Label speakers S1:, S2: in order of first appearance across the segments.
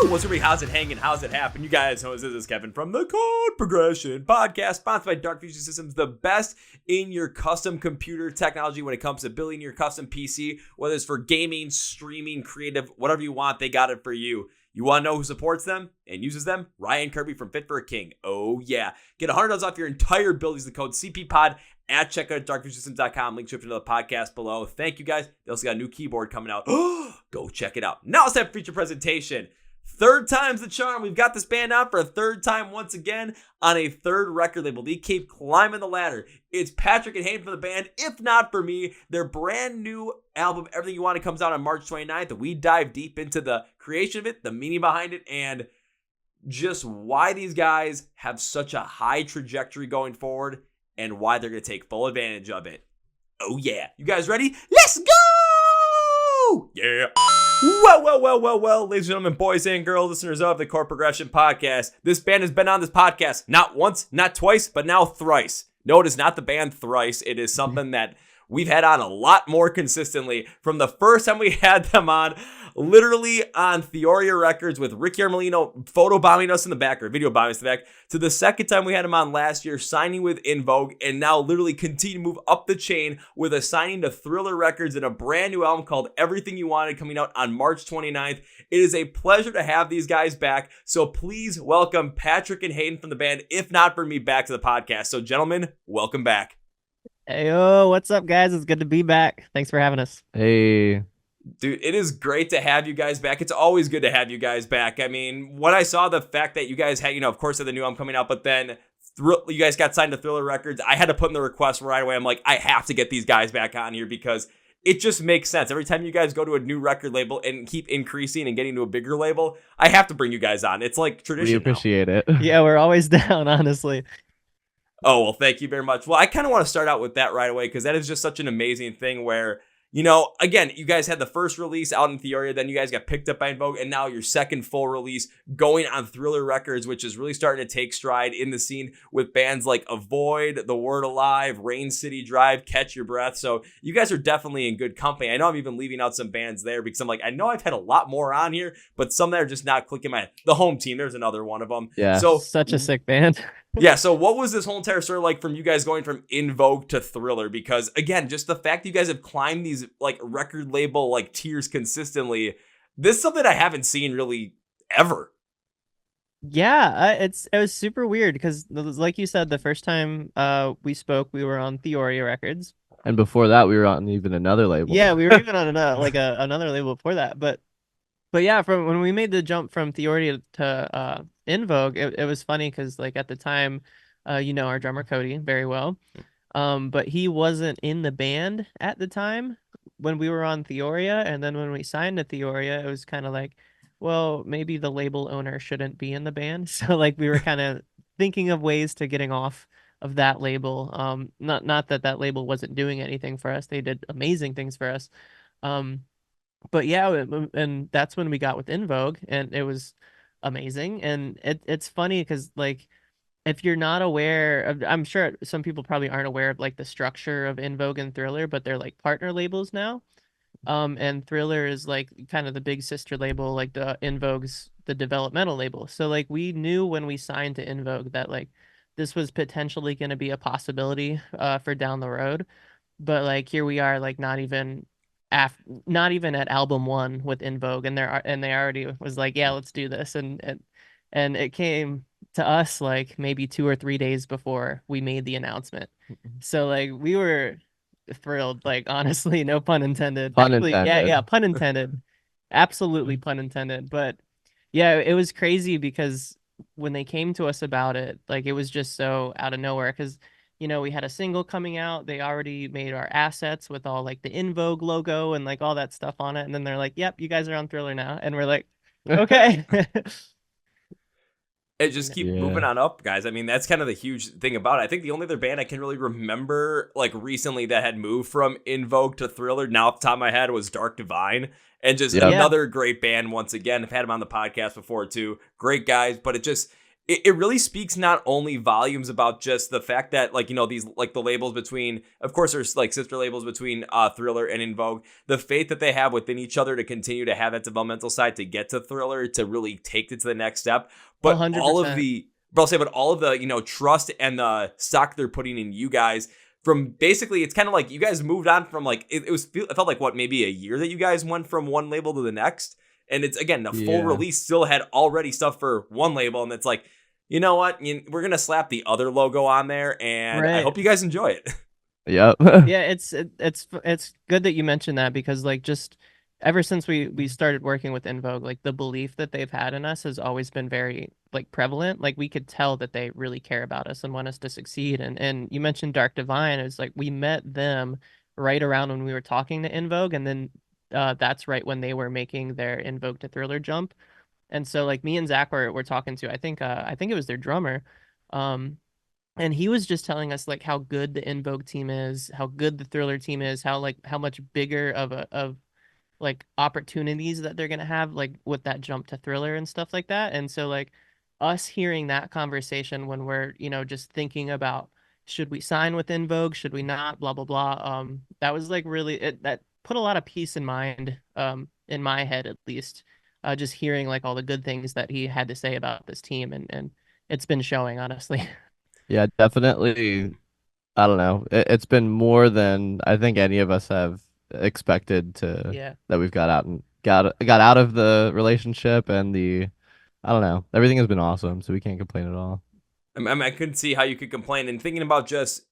S1: What's up, how's it hanging? How's it happen? You guys know this is Kevin from the Chord Progression Podcast, sponsored by Dark Fusion Systems, the best in your custom computer technology when it comes to building your custom PC, whether it's for gaming, streaming, creative, whatever you want, they got it for you. You want to know who supports them and uses them? Ryan Kirby from Fit for a King. Oh yeah. Get $100 off your entire build using the code CPPOD at checkout at darkfusionsystems.com. Link description of the podcast below. Thank you guys. They also got a new keyboard coming out. Go check it out. Now it's time for feature presentation. Third time's the charm. We've got this band out for a third time once again on a third record label. They keep climbing the ladder. It's Patrick and Hayden from the band, If Not For Me. Their brand new album, Everything You Want, comes out on March 29th. We dive deep into the creation of it, the meaning behind it, and just why these guys have such a high trajectory going forward and why they're going to take full advantage of it. Oh yeah. You guys ready? Let's go! Yeah. Well, ladies and gentlemen, boys and girls, listeners of the Chord Progression Podcast. This band has been on this podcast not once, not twice, but now thrice. No, it is not the band Thrice. It is something that we've had on a lot more consistently. From the first time we had them on, literally on Theoria Records with Ricky Armelino photobombing us in the back, or video bombing us in the back, to the second time we had him on last year, signing with In Vogue, and now literally continue to move up the chain with a signing to Thriller Records and a brand new album called Everything You Wanted coming out on March 29th. It is a pleasure to have these guys back, so please welcome Patrick and Hayden from the band If Not For Me back to the podcast. So gentlemen, welcome back.
S2: Hey, what's up, guys? It's good to be back. Thanks for having us.
S3: Hey.
S1: Dude, it is great to have you guys back. It's always good to have you guys back. I mean, when I saw the fact that you guys had, of course, had the new album coming out, but then you guys got signed to Thriller Records, I had to put in the request right away. I'm like, I have to get these guys back on here because it just makes sense. Every time you guys go to a new record label and keep increasing and getting to a bigger label, I have to bring you guys on. It's like tradition.
S3: We appreciate it.
S2: Yeah, we're always down, honestly.
S1: Oh, well, thank you very much. Well, I kind of want to start out with that right away because that is just such an amazing thing where, again, you guys had the first release out in Theoria, then you guys got picked up by In Vogue, and now your second full release going on Thriller Records, which is really starting to take stride in the scene with bands like Avoid, The Word Alive, Rain City Drive, Catch Your Breath. So you guys are definitely in good company. I know I'm even leaving out some bands there because I'm like, I know I've had a lot more on here, but some that are just not clicking my head. The Home Team, there's another one of them.
S3: Yeah.
S2: So such a sick band.
S1: Yeah, so what was this whole entire story like from you guys going from In Vogue to Thriller? Because again, just the fact that you guys have climbed these like record label like tiers consistently, this is something I haven't seen really ever.
S2: Yeah, it was super weird because, like you said, the first time we spoke, we were on Theoria Records,
S3: and before that, we were on even another label.
S2: Yeah, we were even on another label before that, but yeah, from when we made the jump from Theoria to In Vogue, it was funny because like at the time, our drummer Cody very well, but he wasn't in the band at the time when we were on Theoria, and then when we signed to Theoria, it was kind of like, well, maybe the label owner shouldn't be in the band, so like we were kind of thinking of ways to getting off of that label. Not that label wasn't doing anything for us; they did amazing things for us. But yeah, and that's when we got with In Vogue, and it was amazing. And it's funny because like if you're not aware of, I'm sure some people probably aren't aware of like the structure of In Vogue and Thriller, but they're like partner labels now. And Thriller is like kind of the big sister label, like the In Vogue's the developmental label. So like we knew when we signed to In Vogue that like this was potentially going to be a possibility for down the road. But like here we are, like not even at album 1 with In Vogue, and they already was like, yeah, let's do this, and it came to us like maybe 2 or 3 days before we made the announcement. So like we were thrilled, like honestly, no pun intended. Yeah, pun intended. Absolutely pun intended. But yeah, it was crazy because when they came to us about it, like it was just so out of nowhere because we had a single coming out. They already made our assets with all like the In Vogue logo and like all that stuff on it. And then they're like, yep, you guys are on Thriller now. And we're like, okay.
S1: It just keep moving on up, guys. I mean, that's kind of the huge thing about it. I think the only other band I can really remember like recently that had moved from In Vogue to Thriller now off the top of my head was Dark Divine. And just another great band once again. I've had them on the podcast before too. Great guys, but it it really speaks not only volumes about just the fact that, like, you know, these, like, the labels between, of course, there's like sister labels between Thriller and In Vogue, the faith that they have within each other to continue to have that developmental side to get to Thriller, to really take it to the next step. But
S2: 100%.
S1: all of the, you know, trust and the stock they're putting in you guys, from basically, it's kind of like you guys moved on from, like, it felt like, what, maybe a year that you guys went from one label to the next. And it's, again, the full release still had already stuff for one label. And it's like, you know what? We're going to slap the other logo on there, and I hope you guys enjoy it.
S3: Yep.
S2: Yeah, it's good that you mentioned that, because like just ever since we started working with In Vogue, like the belief that they've had in us has always been very like prevalent. Like we could tell that they really care about us and want us to succeed. And you mentioned Dark Divine. It's like we met them right around when we were talking to In Vogue, and then that's right when they were making their In Vogue to Thriller jump. And so like me and Zach were talking to, I think it was their drummer. And he was just telling us like how good the In Vogue team is, how good the Thriller team is, how much bigger of like opportunities that they're gonna have like with that jump to Thriller and stuff like that. And so like us hearing that conversation when we're, you know, just thinking about, should we sign with In Vogue, should we not, blah blah blah. That was like really that put a lot of peace in mind, in my head at least. Just hearing like all the good things that he had to say about this team, and it's been showing, honestly.
S3: Yeah, definitely. I don't know. It's been more than I think any of us have expected that we've got out and got out of the relationship, and I don't know. Everything has been awesome, so we can't complain at all.
S1: I mean, I couldn't see how you could complain. And thinking about just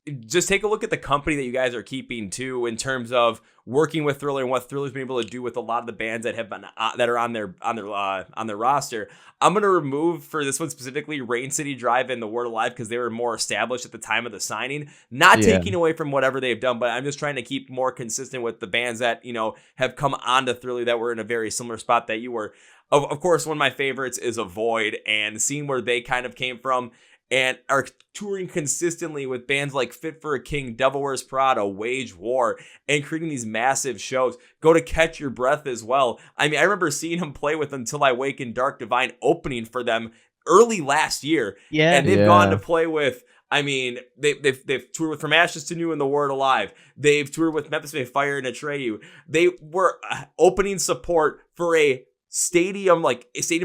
S1: take a look at the company that you guys are keeping too, in terms of working with Thriller and what Thriller's been able to do with a lot of the bands that have been that are on their roster. I'm gonna remove for this one specifically Rain City Drive and The Word Alive, because they were more established at the time of the signing. Not taking away from whatever they've done, but I'm just trying to keep more consistent with the bands that, you know, have come onto Thriller that were in a very similar spot that you were. Of course, one of my favorites is Avoid, and seeing where they kind of came from and are touring consistently with bands like Fit for a King, Devil Wears Prada, Wage War, and creating these massive shows. Go to Catch Your Breath as well. I mean, I remember seeing him play with Until I Wake and Dark Divine opening for them early last year.
S2: Yeah.
S1: And they've gone to play with, I mean, they've toured with From Ashes to New and The Word Alive. They've toured with Memphis May Fire and Atreyu. They were opening support for a stadium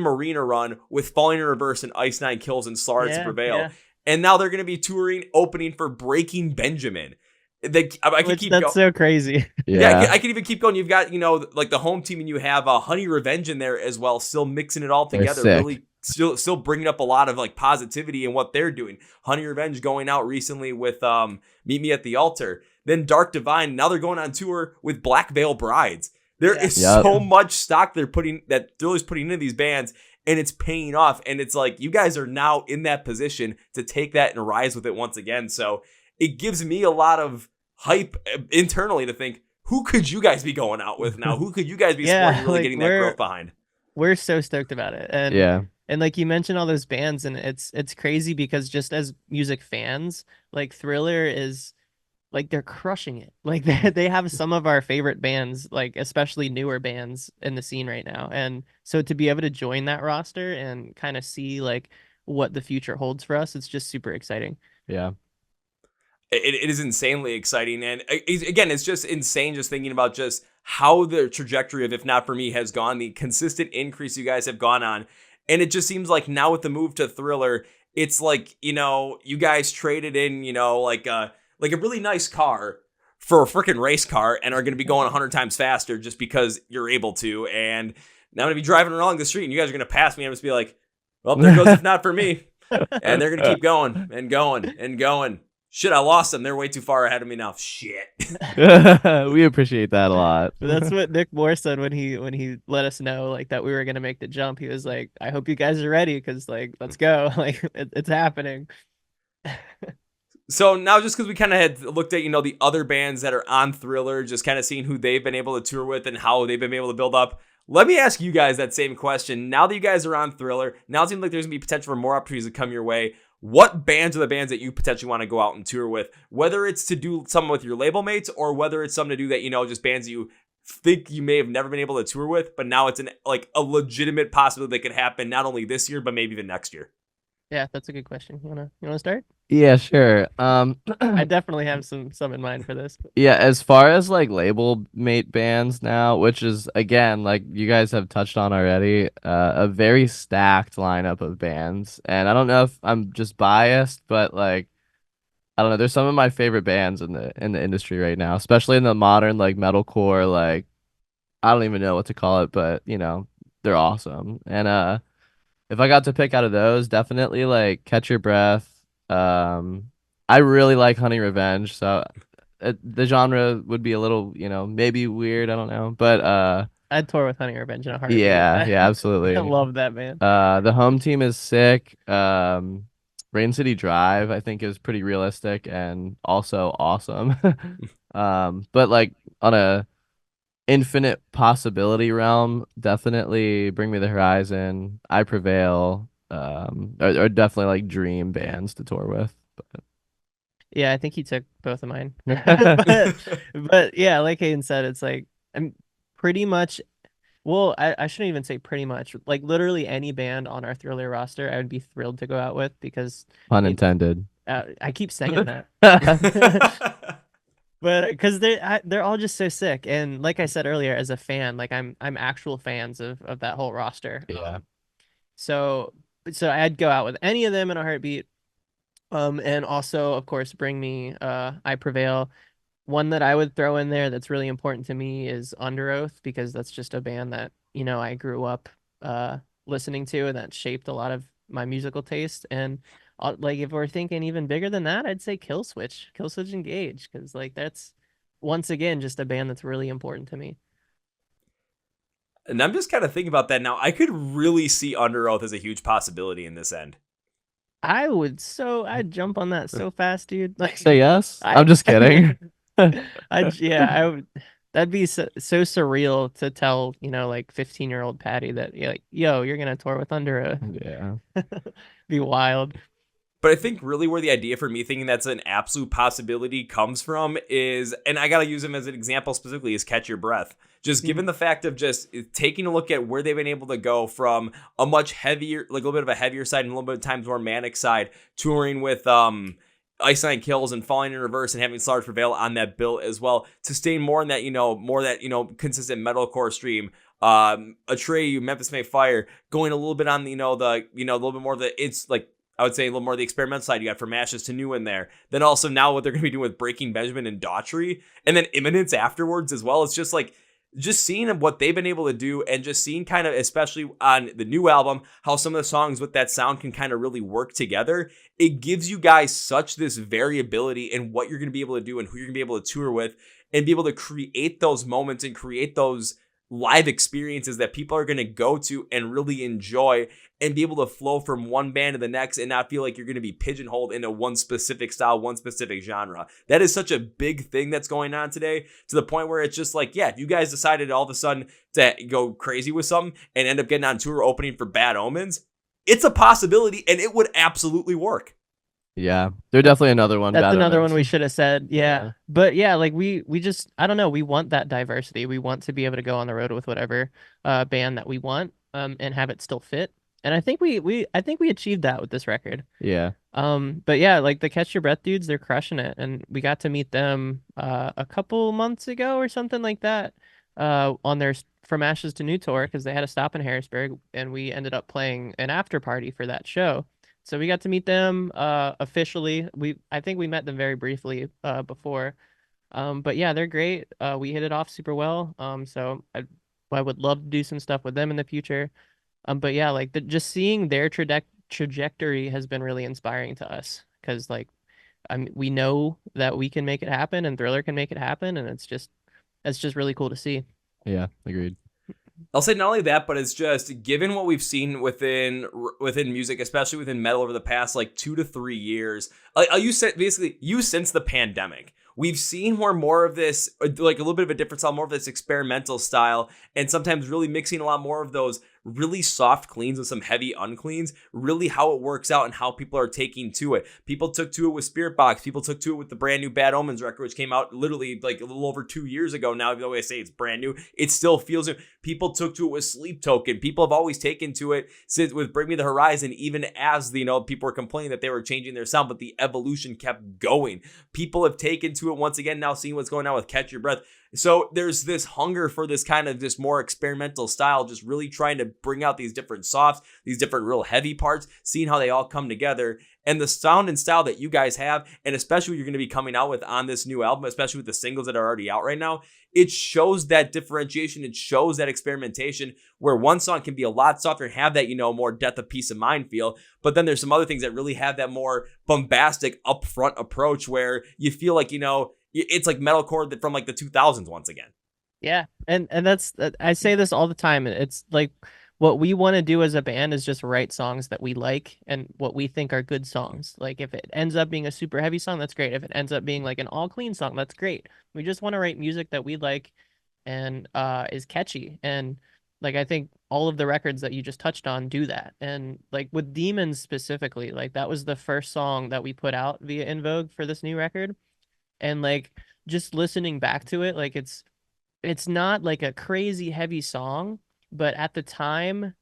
S1: arena run with Falling in Reverse and Ice Nine Kills and Sorry to Prevail. Yeah. And now they're going to be touring, opening for Breaking Benjamin. I could keep going.
S2: That's so crazy.
S1: Yeah, I can even keep going. You've got, you know, like the home team, and you have Honey Revenge in there as well, still mixing it all together. Really still bringing up a lot of like positivity in what they're doing. Honey Revenge going out recently with Meet Me at the Altar. Then Dark Divine, now they're going on tour with Black Veil Brides. There is so much stock Thriller's putting into these bands, and it's paying off. And it's like, you guys are now in that position to take that and rise with it once again. So it gives me a lot of hype internally to think, who could you guys be going out with now? Who could you guys be supporting, really getting that growth behind?
S2: We're so stoked about it. And and like you mentioned all those bands, and it's crazy because just as music fans, like Thriller is like, they're crushing it. Like they have some of our favorite bands, like especially newer bands in the scene right now. And so to be able to join that roster and kind of see like what the future holds for us, it's just super exciting.
S3: Yeah.
S1: It is insanely exciting. And again, it's just insane just thinking about just how the trajectory of If Not For Me has gone, the consistent increase you guys have gone on. And it just seems like now with the move to Thriller, it's like, you know, you guys traded in, you know, like a really nice car for a freaking race car, and are going to be going 100 times faster just because you're able to. And now I'm going to be driving along the street, and you guys are going to pass me. I'm just be like, well, there goes If Not For Me. And they're going to keep going and going and going. Shit, I lost them. They're way too far ahead of me now. Shit.
S3: We appreciate that a lot.
S2: That's what Nick Moore said when he let us know like that we were going to make the jump. He was like, I hope you guys are ready, because like, let's go. Like it's happening.
S1: So now, just because we kind of had looked at, you know, the other bands that are on Thriller, just kind of seeing who they've been able to tour with and how they've been able to build up, let me ask you guys that same question. Now that you guys are on Thriller, now it seems like there's going to be potential for more opportunities to come your way. What bands are the bands that you potentially want to go out and tour with? Whether it's to do something with your label mates, or whether it's something to do that, you know, just bands that you think you may have never been able to tour with, but now it's a legitimate possibility that could happen not only this year, but maybe even next year.
S2: Yeah, that's a good question. You wanna start?
S3: Yeah, sure.
S2: I definitely have some in mind for this.
S3: Yeah, as far as like label mate bands now, which is again, like you guys have touched on already, a very stacked lineup of bands. And I don't know if I'm just biased, but like I don't know, there's some of my favorite bands in the industry right now, especially in the modern like metalcore, like I don't even know what to call it, but they're awesome. And if I got to pick out of those, definitely like Catch Your Breath. I really like Honey Revenge, so the genre would be a little, maybe weird. I don't know, but
S2: I'd tour with Honey Revenge in a heartbeat.
S3: yeah, yeah,
S2: I
S3: absolutely.
S2: love that band.
S3: The home team is sick. Rain City Drive, I think, is pretty realistic and also awesome. But like on a infinite possibility realm, definitely Bring Me the Horizon, I Prevail, are definitely like dream bands to tour with.
S2: Yeah, I think he took both of mine. But yeah, like Hayden said, it's like I'm pretty much. Well, I shouldn't even say pretty much. Like literally any band on our Thriller roster, I would be thrilled to go out with because
S3: Pun intended.
S2: I keep saying that. But because they're all just so sick, and like I said earlier, as a fan, like I'm actual fans of that whole roster.
S3: Yeah.
S2: So I'd go out with any of them in a heartbeat. And also of course Bring Me, I Prevail. One that I would throw in there that's really important to me is Under Oath because that's just a band that I grew up listening to and that shaped a lot of my musical taste. And like if we're thinking even bigger than that, I'd say Killswitch Engage because like that's once again just a band that's really important to me.
S1: And I'm just kind of thinking about that now. I could really see Under Oath as a huge possibility in this end.
S2: I'd jump on that so fast, dude. Like
S3: Say yes. I'm just kidding.
S2: I would. That'd be so surreal to tell, like 15-year-old Patty that you're like, yo, you're gonna tour with Under Oath.
S3: Yeah.
S2: Be wild.
S1: But I think really where the idea for me thinking that's an absolute possibility comes from is, and I got to use them as an example specifically, is Catch Your Breath. Just given the fact of just taking a look at where they've been able to go from a much heavier, like a little bit of a heavier side and a little bit of times more manic side, touring with Ice Kills and Falling in Reverse and having Stars Prevail on that bill as well, to staying more in that, consistent metalcore stream. Atreyu, Memphis May Fire, going a little bit on a little bit more of the, it's like, I would say a little more of the experimental side. You got From Ashes to New in there. Then also now what they're going to be doing with Breaking Benjamin and Daughtry. And then Imminence afterwards as well. It's just like, just seeing what they've been able to do and just seeing kind of, especially on the new album, how some of the songs with that sound can kind of really work together. It gives you guys such this variability in what you're going to be able to do and who you're going to be able to tour with and be able to create those moments and create those live experiences that people are going to go to and really enjoy and be able to flow from one band to the next and not feel like you're going to be pigeonholed into one specific style, one specific genre. That is such a big thing that's going on today, to the point where it's just like, yeah, if you guys decided all of a sudden to go crazy with something and end up getting on tour opening for Bad Omens, it's a possibility and it would absolutely work.
S3: Yeah, they're definitely another one.
S2: That's another one we should have said. Yeah. But yeah, like we just, I don't know, we want that diversity. We want to be able to go on the road with whatever band that we want and have it still fit. And I think we achieved that with this record.
S3: Yeah.
S2: But yeah, like the Catch Your Breath dudes, they're crushing it, and we got to meet them a couple months ago or something like that on their From Ashes to New tour because they had a stop in Harrisburg, and we ended up playing an after party for that show. So we got to meet them officially. I think we met them very briefly before. But yeah, they're great. We hit it off super well. So I would love to do some stuff with them in the future. But yeah, like just seeing their trajectory has been really inspiring to us because like we know that we can make it happen and Thriller can make it happen, and it's just really cool to see.
S3: Yeah, agreed.
S1: I'll say not only that, but it's just given what we've seen within music, especially within metal over the past like 2 to 3 years. I'll use since the pandemic. We've seen more of this, like a little bit of a different style, more of this experimental style, and sometimes really mixing a lot more of those really soft cleans with some heavy uncleans, really how it works out and how people are taking to it. People took to it with Spiritbox. People took to it with the brand new Bad Omens record, which came out literally like a little over 2 years ago now. Even though I say it's brand new, it still feels new. People took to it with Sleep Token. People have always taken to it since with Bring Me the Horizon, even as people were complaining that they were changing their sound, but the evolution kept going. People have taken to it once again, now seeing what's going on with Catch Your Breath. So there's this hunger for this kind of this more experimental style, just really trying to bring out these different softs, these different real heavy parts, seeing how they all come together. And the sound and style that you guys have, and especially what you're going to be coming out with on this new album, especially with the singles that are already out right now, it shows that differentiation. It shows that experimentation where one song can be a lot softer and have that, more Death of Peace of Mind feel. But then there's some other things that really have that more bombastic upfront approach where you feel like, it's like metalcore from like the 2000s once again.
S2: Yeah. And that's, I say this all the time. It's like, what we want to do as a band is just write songs that we like and what we think are good songs. Like if it ends up being a super heavy song, that's great. If it ends up being like an all clean song, that's great. We just want to write music that we like and is catchy. And like, I think all of the records that you just touched on do that. And like with Demons specifically, like that was the first song that we put out via In Vogue for this new record. And like, just listening back to it, like it's not like a crazy heavy song, but at the time,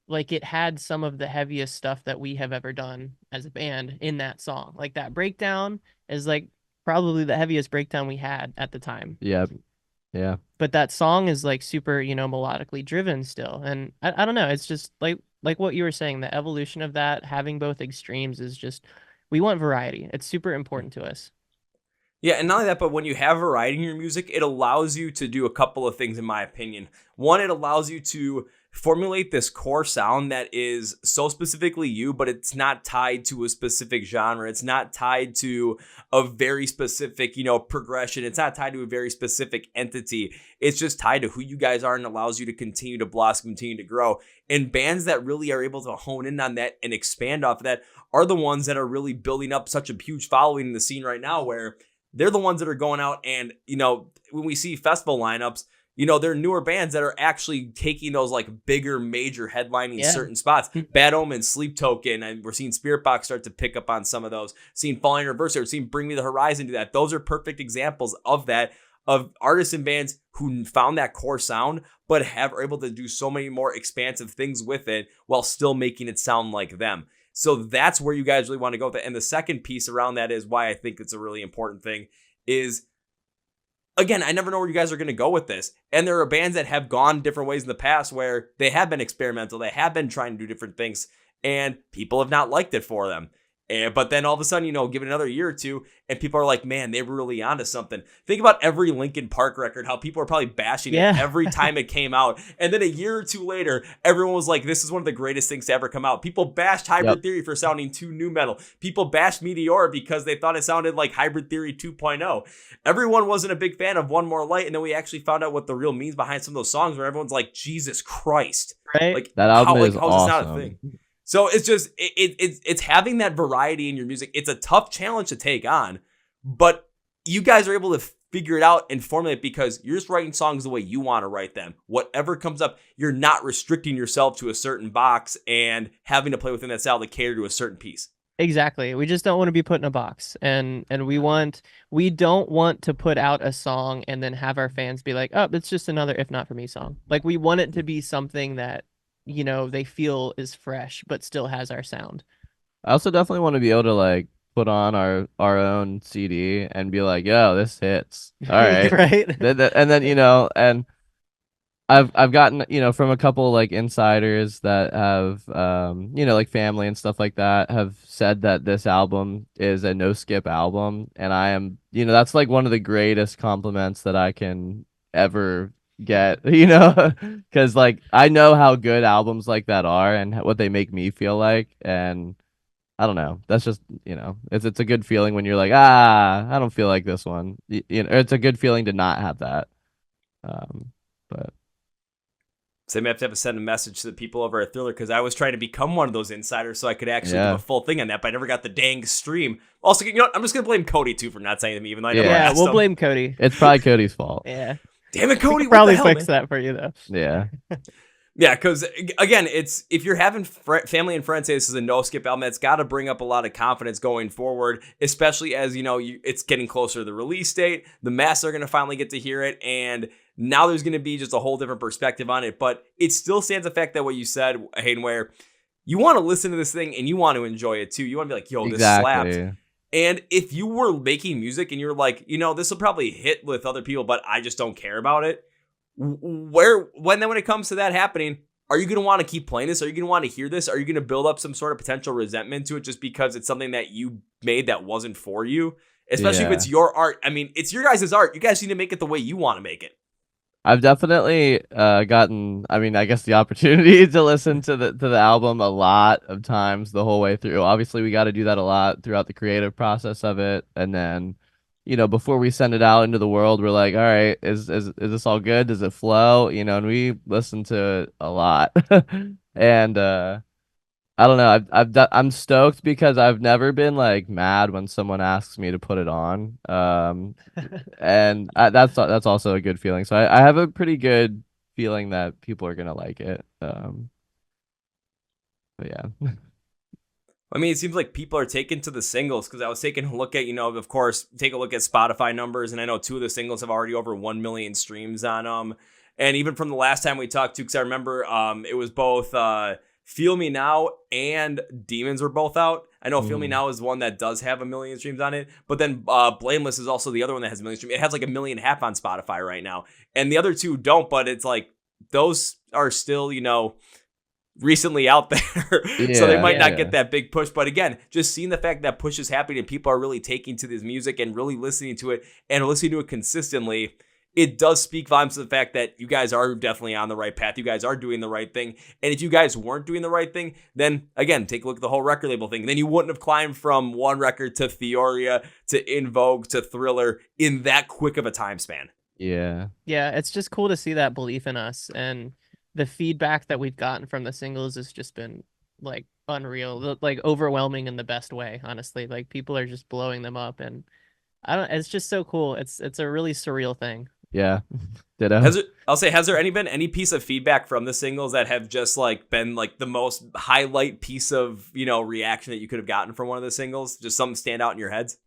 S2: like it had some of the heaviest stuff that we have ever done as a band in that song. Like that breakdown is like probably the heaviest breakdown we had at the time.
S3: Yeah. Yeah.
S2: But that song is like super, melodically driven still. And I don't know. It's just like what you were saying, the evolution of that, having both extremes is just, we want variety. It's super important to us.
S1: Yeah, and not only that, but when you have variety in your music, it allows you to do a couple of things, in my opinion. One, it allows you to formulate this core sound that is so specifically you, but it's not tied to a specific genre. It's not tied to a very specific, progression. It's not tied to a very specific entity. It's just tied to who you guys are and allows you to continue to blossom, continue to grow. And bands that really are able to hone in on that and expand off of that are the ones that are really building up such a huge following in the scene right now, where they're the ones that are going out and, when we see festival lineups, they're newer bands that are actually taking those like bigger, major headlining certain spots. Bad Omens, Sleep Token, and we're seeing Spiritbox start to pick up on some of those. Seeing Falling in Reverse, we're seeing Bring Me the Horizon do that. Those are perfect examples of that, of artists and bands who found that core sound, but are able to do so many more expansive things with it while still making it sound like them. So that's where you guys really want to go with it. And the second piece around that is why I think it's a really important thing is, again, I never know where you guys are going to go with this. And there are bands that have gone different ways in the past where they have been experimental. They have been trying to do different things and people have not liked it for them. But then all of a sudden, give it another year or two and people are like, man, they were really onto something. Think about every Linkin Park record, how people are probably bashing it every time it came out. And then a year or two later, everyone was like, this is one of the greatest things to ever come out. People bashed Hybrid Theory for sounding too new metal. People bashed Meteora because they thought it sounded like Hybrid Theory 2.0. Everyone wasn't a big fan of One More Light. And then we actually found out what the real means behind some of those songs where everyone's like, Jesus Christ.
S2: Right?
S1: Like,
S3: that album is
S1: how
S3: awesome.
S1: Is this not a thing? So it's just, it's having that variety in your music. It's a tough challenge to take on, but you guys are able to figure it out and formulate because you're just writing songs the way you want to write them. Whatever comes up, you're not restricting yourself to a certain box and having to play within that style to cater to a certain piece.
S2: Exactly. We just don't want to be put in a box. And we don't want to put out a song and then have our fans be like, oh, it's just another If Not For Me song. Like we want it to be something that, they feel is fresh, but still has our sound.
S3: I also definitely want to be able to like put on our own CD and be like, yo, this hits. All right.
S2: Right.
S3: And then, and I've gotten, from a couple like insiders that have, like family and stuff like that have said that this album is a no skip album. And I am, that's like one of the greatest compliments that I can ever get, because like I know how good albums like that are and what they make me feel like, and I don't know, that's just it's a good feeling when you're like, I don't feel like this one, it's a good feeling to not have that, but
S1: so I may have to send a message to the people over at Thriller because I was trying to become one of those insiders so I could actually do a full thing on that, but I never got the dang stream. Also, I'm just gonna blame Cody too for not saying to me, even though I never asked
S2: we'll
S1: him.
S2: blame Cody.
S3: It's probably Cody's fault.
S2: Yeah.
S1: Damn it, Cody!
S2: Probably
S1: what the hell,
S2: fix
S1: man?
S2: that for you though.
S3: Yeah.
S1: Yeah, because again, it's if you're having family and friends say this is a no skip album, it's got to bring up a lot of confidence going forward, especially as it's getting closer to the release date. The masses are going to finally get to hear it, and now there's going to be just a whole different perspective on it. But it still stands the fact that what you said, Hayden, where you want to listen to this thing and you want to enjoy it too. You want to be like, yo, this slaps. And if you were making music and you're like, this will probably hit with other people, but I just don't care about it. When it comes to that happening, are you going to want to keep playing this? Are you going to want to hear this? Are you going to build up some sort of potential resentment to it just because it's something that you made that wasn't for you? Especially if it's your art. I mean, it's your guys' art. You guys need to make it the way you want to make it.
S3: I've definitely gotten, I guess the opportunity to listen to the album a lot of times the whole way through. Obviously, we got to do that a lot throughout the creative process of it, and then before we send it out into the world, we're like, all right, is this all good? Does it flow? And we listen to it a lot. And I don't know. I'm stoked because I've never been like mad when someone asks me to put it on. And that's also a good feeling. So I have a pretty good feeling that people are gonna like it. But yeah.
S1: I mean, it seems like people are taking to the singles because I was taking a look at, of course, take a look at Spotify numbers. And I know 2 of the singles have already over 1 million streams on them. And even from the last time we talked to, because I remember it was both Feel Me Now and Demons were both out. I know Feel Me Now is one that does have 1 million streams on it. But then Blameless is also the other one that has 1 million streams. It has like 1.5 million on Spotify right now. And the other 2 don't, but it's like those are still, recently out there. So they might not get that big push. But again, just seeing the fact that push is happening and people are really taking to this music and really listening to it and listening to it consistently, it does speak volumes to the fact that you guys are definitely on the right path. You guys are doing the right thing. And if you guys weren't doing the right thing, then again, take a look at the whole record label thing. Then you wouldn't have climbed from one record to Theoria to In Vogue to Thriller in that quick of a time span.
S2: Yeah, it's just cool to see that belief in us, and the feedback that we've gotten from the singles has just been like unreal, like overwhelming in the best way, honestly. Like people are just blowing them up, and it's just so cool. It's a really surreal thing.
S3: Yeah. Ditto.
S1: Has there been any piece of feedback from the singles that have just like been like the most highlight piece of, reaction that you could have gotten from one of the singles? Just something stand out in your heads?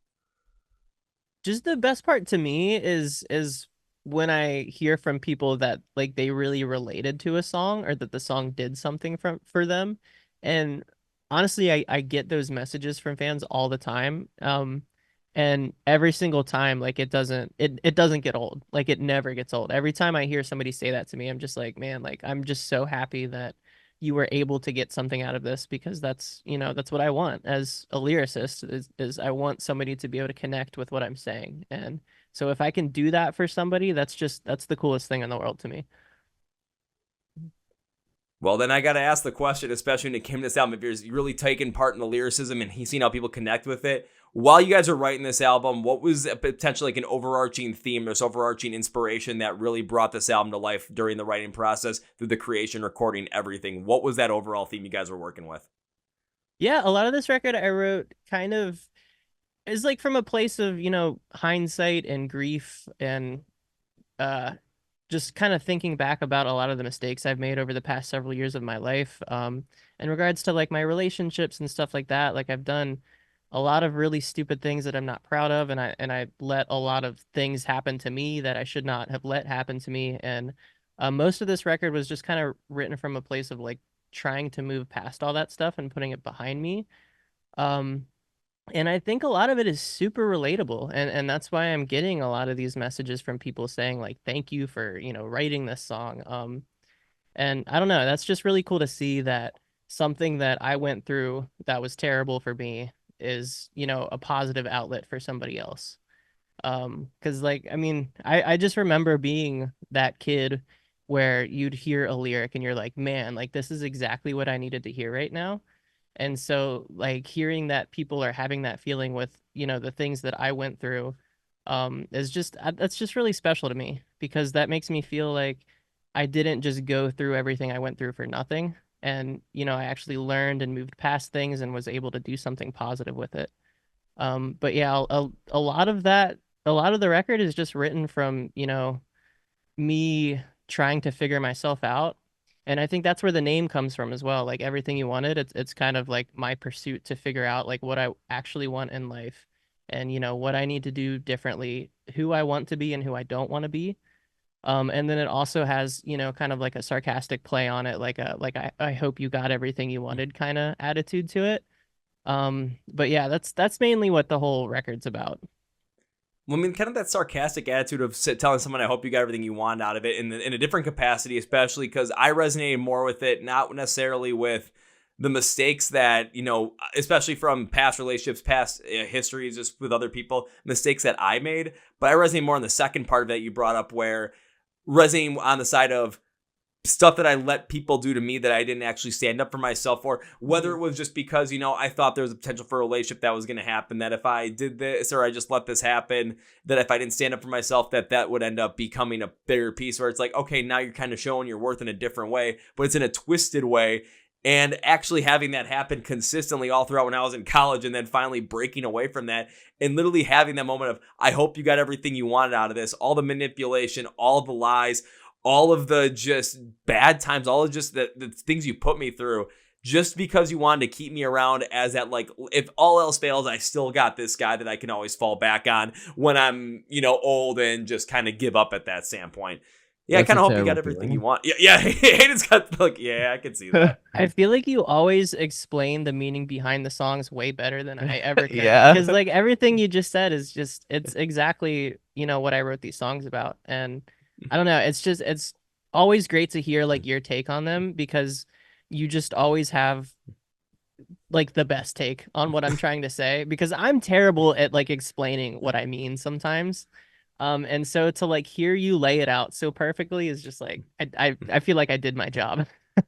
S2: Just the best part to me is when I hear from people that like they really related to a song or that the song did something for them. And honestly, I get those messages from fans all the time. And every single time, like it doesn't get old. Like it never gets old. Every time I hear somebody say that to me, I'm just like, man, like I'm just so happy that you were able to get something out of this, because that's what I want as a lyricist is I want somebody to be able to connect with what I'm saying. And so if I can do that for somebody, that's the coolest thing in the world to me.
S1: Well, then I got to ask the question, especially when it came to this album, if you're really taking part in the lyricism and he's seen how people connect with it. While you guys are writing this album, what was potentially like an overarching theme, this overarching inspiration that really brought this album to life during the writing process, through the creation, recording, everything? What was that overall theme you guys were working with?
S2: Yeah, a lot of this record I wrote kind of is like from a place of, hindsight and grief and just kind of thinking back about a lot of the mistakes I've made over the past several years of my life. In regards to like my relationships and stuff like that, like I've done a lot of really stupid things that I'm not proud of, and I let a lot of things happen to me that I should not have let happen to me. And most of this record was just kind of written from a place of like trying to move past all that stuff and putting it behind me. And I think a lot of it is super relatable, and that's why I'm getting a lot of these messages from people saying like, thank you for, writing this song. And I don't know, that's just really cool to see that something that I went through that was terrible for me is, a positive outlet for somebody else. Because like, I mean, I just remember being that kid where you'd hear a lyric and you're like, man, like this is exactly what I needed to hear right now. And so like hearing that people are having that feeling with, the things that I went through, is just, that's just really special to me, because that makes me feel like I didn't just go through everything I went through for nothing. And, I actually learned and moved past things and was able to do something positive with it. But yeah, a lot of the record is just written from, me trying to figure myself out And I think that's where the name comes from as well. Like everything you wanted, it's kind of like my pursuit to figure out like what I actually want in life and what I need to do differently, who I want to be and who I don't want to be. And then it also has, kind of like a sarcastic play on it, like I hope you got everything you wanted kind of attitude to it. But yeah, that's mainly what the whole record's about.
S1: Well, I mean, kind of that sarcastic attitude of telling someone, I hope you got everything you want out of it in a different capacity, especially because I resonated more with it, not necessarily with the mistakes that, especially from past relationships, past histories, just with other people, mistakes that I made. But I resonate more on the second part of that you brought up, where resonating on the side of stuff that I let people do to me that I didn't actually stand up for myself for, whether it was just because, I thought there was a potential for a relationship that was going to happen, that if I did this or I just let this happen, that if I didn't stand up for myself, that would end up becoming a bigger piece where it's like, okay, now you're kind of showing your worth in a different way, but it's in a twisted way. And actually having that happen consistently all throughout when I was in college and then finally breaking away from that and literally having that moment of, I hope you got everything you wanted out of this, all the manipulation, all the lies, all of the just bad times, all of just the things you put me through, just because you wanted to keep me around as that, like, if all else fails, I still got this guy that I can always fall back on when I'm, old and just kind of give up at that standpoint. Yeah, I kind of hope you got everything you want. Yeah, Hayden's got, like, yeah, I can see that.
S2: I feel like you always explain the meaning behind the songs way better than I ever can.
S3: Yeah.
S2: Because, like, everything you just said is just, it's exactly, what I wrote these songs about. And I don't know, it's always great to hear, like, your take on them because you just always have, like, the best take on what I'm trying to say because I'm terrible at, like, explaining what I mean sometimes. And so to like hear you lay it out so perfectly is just like I feel like I did my job.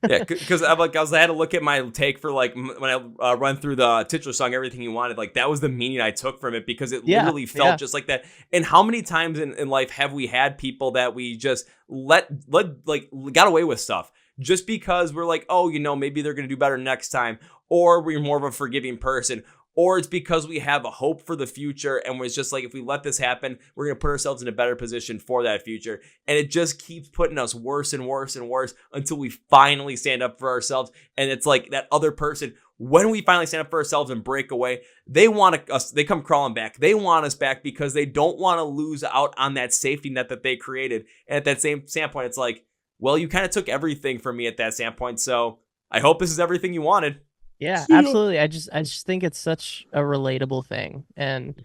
S1: Yeah, because I had to look at my take for like when I run through the titular song, Everything You Wanted, like that was the meaning I took from it because it literally felt just like that. And how many times in life have we had people that we just let like got away with stuff just because we're like, oh, maybe they're going to do better next time, or we're more of a forgiving person, or it's because we have a hope for the future and it's just like, if we let this happen, we're going to put ourselves in a better position for that future. And it just keeps putting us worse and worse and worse until we finally stand up for ourselves. And it's like that other person, when we finally stand up for ourselves and break away, they want us, they come crawling back. They want us back because they don't want to lose out on that safety net that they created. And at that same standpoint, it's like, well, you kind of took everything from me at that standpoint. So I hope this is everything you wanted.
S2: Yeah, absolutely. I just think it's such a relatable thing. And,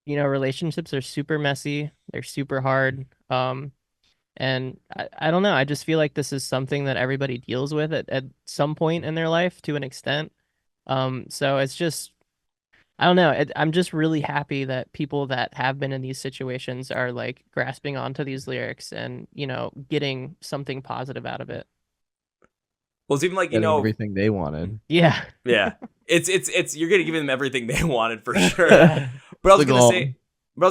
S2: relationships are super messy. They're super hard. And I don't know. I just feel like this is something that everybody deals with at some point in their life to an extent. So it's just, I don't know. I'm just really happy that people that have been in these situations are like grasping onto these lyrics and, getting something positive out of it.
S1: Well, it's even like,
S3: everything they wanted.
S2: Yeah.
S1: Yeah. It's you're gonna give them everything they wanted for sure. But I was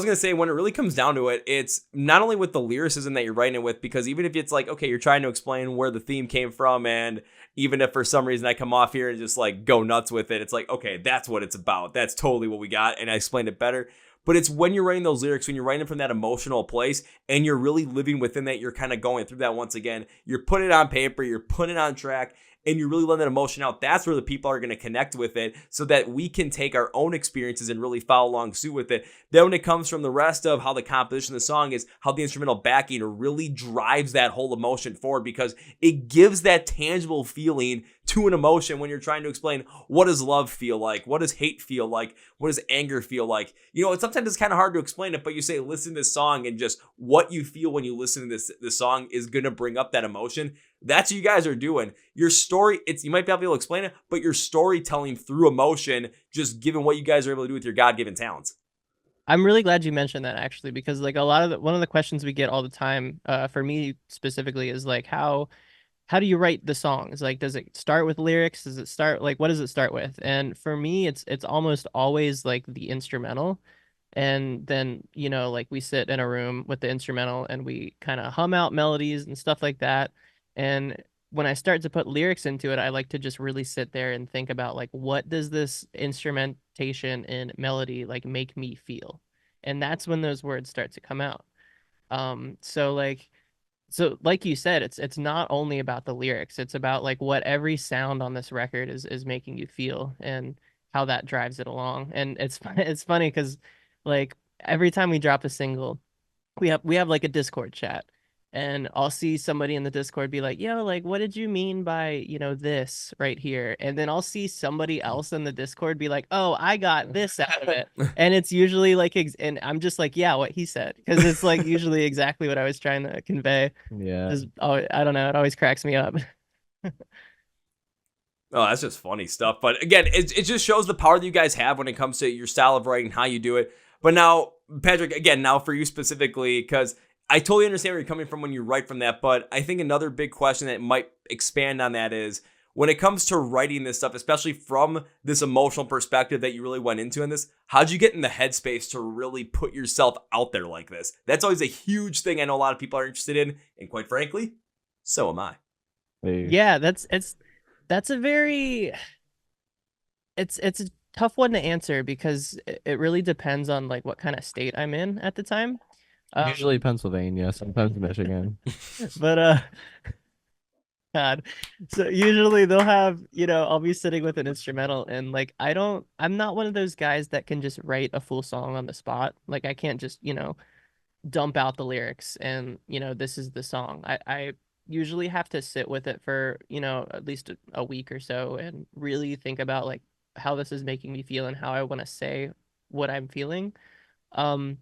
S1: gonna say when it really comes down to it, it's not only with the lyricism that you're writing it with, because even if it's like, okay, you're trying to explain where the theme came from, and even if for some reason I come off here and just like go nuts with it, it's like, okay, that's what it's about. That's totally what we got, and I explained it better. But it's when you're writing those lyrics, when you're writing from that emotional place and you're really living within that, you're kind of going through that once again. You're putting it on paper, you're putting it on track, and you're really letting that emotion out. That's where the people are going to connect with it so that we can take our own experiences and really follow along suit with it. Then when it comes from the rest of how the composition of the song is, how the instrumental backing really drives that whole emotion forward, because it gives that tangible feeling to an emotion when you're trying to explain, what does love feel like? What does hate feel like? What does anger feel like? Sometimes it's kind of hard to explain it, but you say, listen to this song, and just what you feel when you listen to this song is going to bring up that emotion. That's what you guys are doing. Your story, you might not be able to explain it, but your storytelling through emotion, just given what you guys are able to do with your God-given talents.
S2: I'm really glad you mentioned that, actually, because like one of the questions we get all the time, for me specifically, is like, how do you write the songs? Like, does it start with lyrics? Does it start, like, what does it start with? And for me, it's almost always like the instrumental. And then, like we sit in a room with the instrumental and we kind of hum out melodies and stuff like that. And when I start to put lyrics into it, I like to just really sit there and think about, like, what does this instrumentation and melody like make me feel? And that's when those words start to come out. So like so like you said, it's not only about the lyrics, it's about like what every sound on this record is making you feel and how that drives it along. And it's funny because like every time we drop a single, we have like a Discord chat, and I'll see somebody in the Discord be like, "Yo, like, what did you mean by, this right here?" And then I'll see somebody else in the Discord be like, "Oh, I got this out of it." And it's usually like, and I'm just like, "Yeah, what he said," because it's like usually exactly what I was trying to convey.
S3: Yeah.
S2: Oh, I don't know, it always cracks me up.
S1: Oh, that's just funny stuff. But again, it just shows the power that you guys have when it comes to your style of writing, how you do it. But now, Patrick, again, now for you specifically, because I totally understand where you're coming from when you write from that. But I think another big question that might expand on that is when it comes to writing this stuff, especially from this emotional perspective that you really went into in this, how'd you get in the headspace to really put yourself out there like this? That's always a huge thing I know a lot of people are interested in. And quite frankly, so am I.
S2: Yeah, that's a very it's a tough one to answer because it really depends on like what kind of state I'm in at the time.
S3: Usually Pennsylvania, sometimes Michigan.
S2: But God. So usually they'll have, I'll be sitting with an instrumental and like I'm not one of those guys that can just write a full song on the spot. Like I can't just, dump out the lyrics and, this is the song. I usually have to sit with it for, at least a week or so and really think about like how this is making me feel and how I want to say what I'm feeling. Um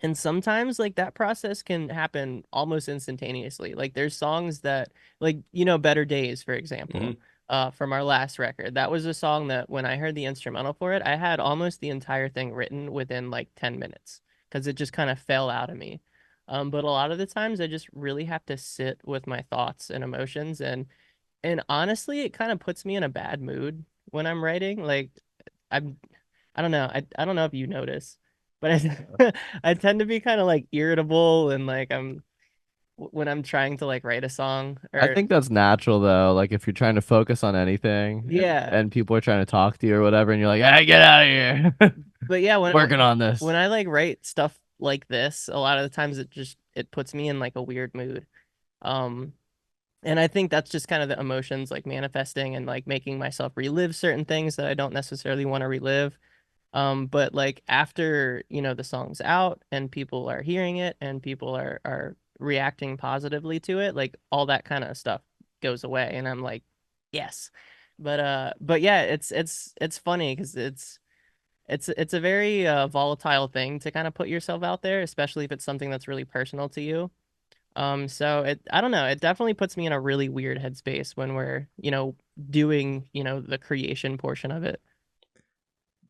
S2: and sometimes like that process can happen almost instantaneously. Like there's songs that like, Better Days, for example, from our last record. That was a song that when I heard the instrumental for it, I had almost the entire thing written within like 10 minutes because it just kind of fell out of me. But a lot of the times I just really have to sit with my thoughts and emotions and honestly, it kind of puts me in a bad mood when I'm writing. Like I'm I don't know. I don't know if you notice, but I tend to be kind of like irritable and like when I'm trying to like write a song
S3: I
S2: or
S3: think that's natural though. Like if you're trying to focus on anything,
S2: yeah.
S3: and people are trying to talk to you or whatever, and you're like, "Hey, get out of here!"
S2: But yeah,
S3: Working on this.
S2: when I like write stuff like this, a lot of the times it puts me in like a weird mood. Um, and I think that's just kind of the emotions like manifesting and like making myself relive certain things that I don't necessarily want to relive. But like after, the song's out and people are hearing it and people are reacting positively to it, like all that kind of stuff goes away and I'm like, yes. But yeah, it's funny because it's a very volatile thing to kind of put yourself out there, especially if it's something that's really personal to you. So I don't know, it definitely puts me in a really weird headspace when we're, doing, the creation portion of it.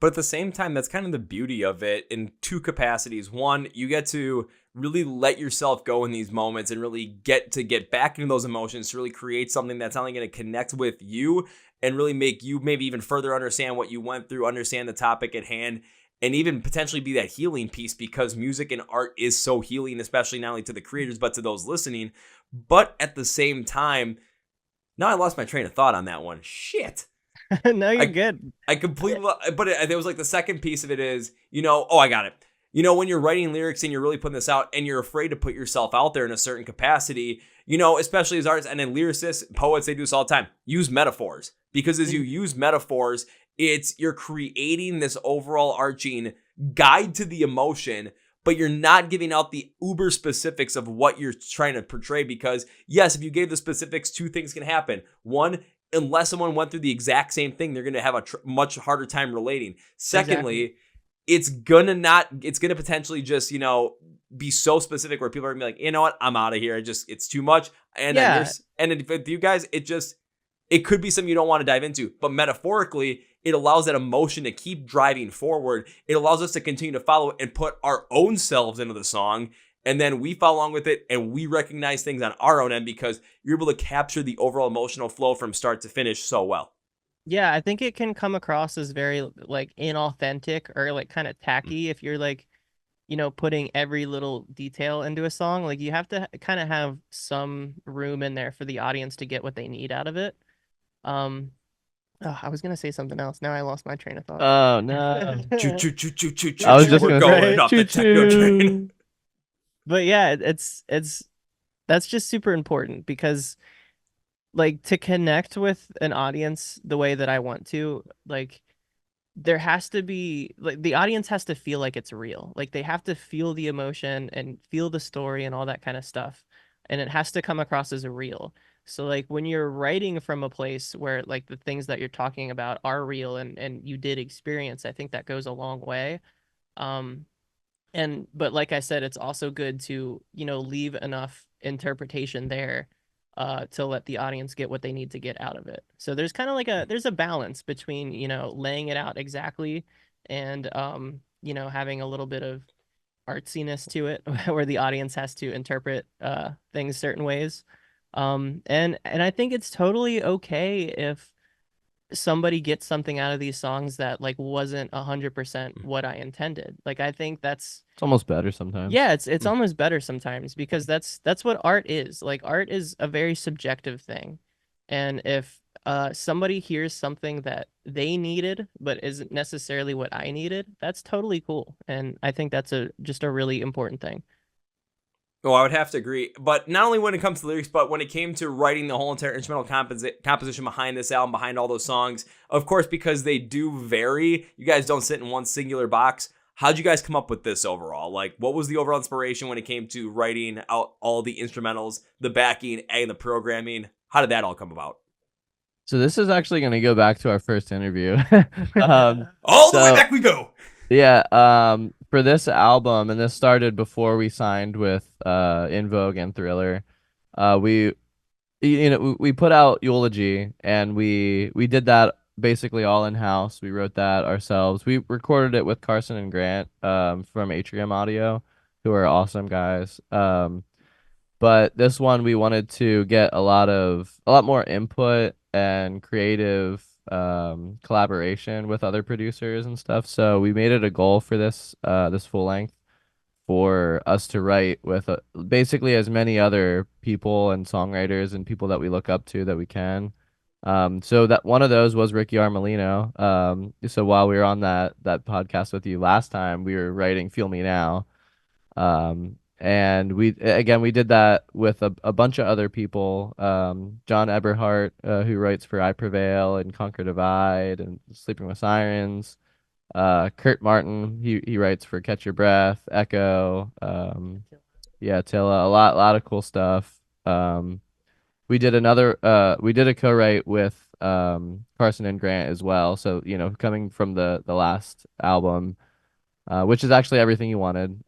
S1: But at the same time, that's kind of the beauty of it in two capacities. One, you get to really let yourself go in these moments and really get back into those emotions to really create something that's not only going to connect with you and really make you maybe even further understand what you went through, understand the topic at hand, and even potentially be that healing piece because music and art is so healing, especially not only to the creators, but to those listening. But at the same time, now I lost my train of thought on that one. Shit.
S2: No, you're good.
S1: I completely, but it was like the second piece of it is, I got it. When you're writing lyrics and you're really putting this out and you're afraid to put yourself out there in a certain capacity, especially as artists and then lyricists, poets, they do this all the time. Use metaphors because as you use metaphors, you're creating this overall arching guide to the emotion, but you're not giving out the uber specifics of what you're trying to portray because yes, if you gave the specifics, two things can happen. One, unless someone went through the exact same thing, they're going to have a much harder time relating. Secondly, it's going to potentially just, be so specific where people are going to be like, you know what, I'm out of here. It's too much. And then with you guys, it could be something you don't want to dive into, but metaphorically, it allows that emotion to keep driving forward. It allows us to continue to follow and put our own selves into the song. And then we follow along with it and we recognize things on our own end because you're able to capture the overall emotional flow from start to finish so well.
S2: Yeah, I think it can come across as very like inauthentic or like kind of tacky if you're like, putting every little detail into a song. Like you have to kind of have some room in there for the audience to get what they need out of it. I was gonna say something else. Now I lost my train of thought.
S3: Oh no.
S1: I was just going up the techno train.
S2: But yeah, that's just super important because like to connect with an audience the way that I want to, like there has to be like the audience has to feel like it's real. Like they have to feel the emotion and feel the story and all that kind of stuff. And it has to come across as real. So like when you're writing from a place where like the things that you're talking about are real and you did experience, I think that goes a long way. Um, but like I said, it's also good to, leave enough interpretation there to let the audience get what they need to get out of it. So there's kind of like there's a balance between, laying it out exactly and having a little bit of artsiness to it where the audience has to interpret things certain ways. And I think it's totally okay if somebody gets something out of these songs that like wasn't 100% what I intended. Like I think that's
S3: It's almost better sometimes.
S2: yeah, it's almost better sometimes because that's what art is. Like art is a very subjective thing. And if somebody hears something that they needed but isn't necessarily what I needed, that's totally cool. And I think that's just a really important thing.
S1: Oh, I would have to agree. But not only when it comes to lyrics, but when it came to writing the whole entire instrumental composition behind this album, behind all those songs, of course, because they do vary, you guys don't sit in one singular box. How'd you guys come up with this overall? Like, what was the overall inspiration when it came to writing out all the instrumentals, the backing, and the programming? How did that all come about?
S3: So this is actually going to go back to our first interview.
S1: All the way back we go.
S3: Yeah, for this album, and this started before we signed with In Vogue and Thriller. We we put out Eulogy, and we did that basically all in house. We wrote that ourselves. We recorded it with Carson and Grant from Atrium Audio, who are awesome guys. But this one we wanted to get a lot more input and creative collaboration with other producers and stuff. So we made it a goal for this full length for us to write with basically as many other people and songwriters and people that we look up to that we can. So that one of those was Ricky Armelino. So while we were on that podcast with you last time, we were writing "Feel Me Now." And we did that with a bunch of other people. John Eberhardt, who writes for I Prevail and Conquer Divide and Sleeping with Sirens. Kurt Martin, he writes for Catch Your Breath, Echo, yeah, Tilla, a lot of cool stuff. We did a co-write with Carson and Grant as well. So, coming from the last album, which is actually Everything You Wanted.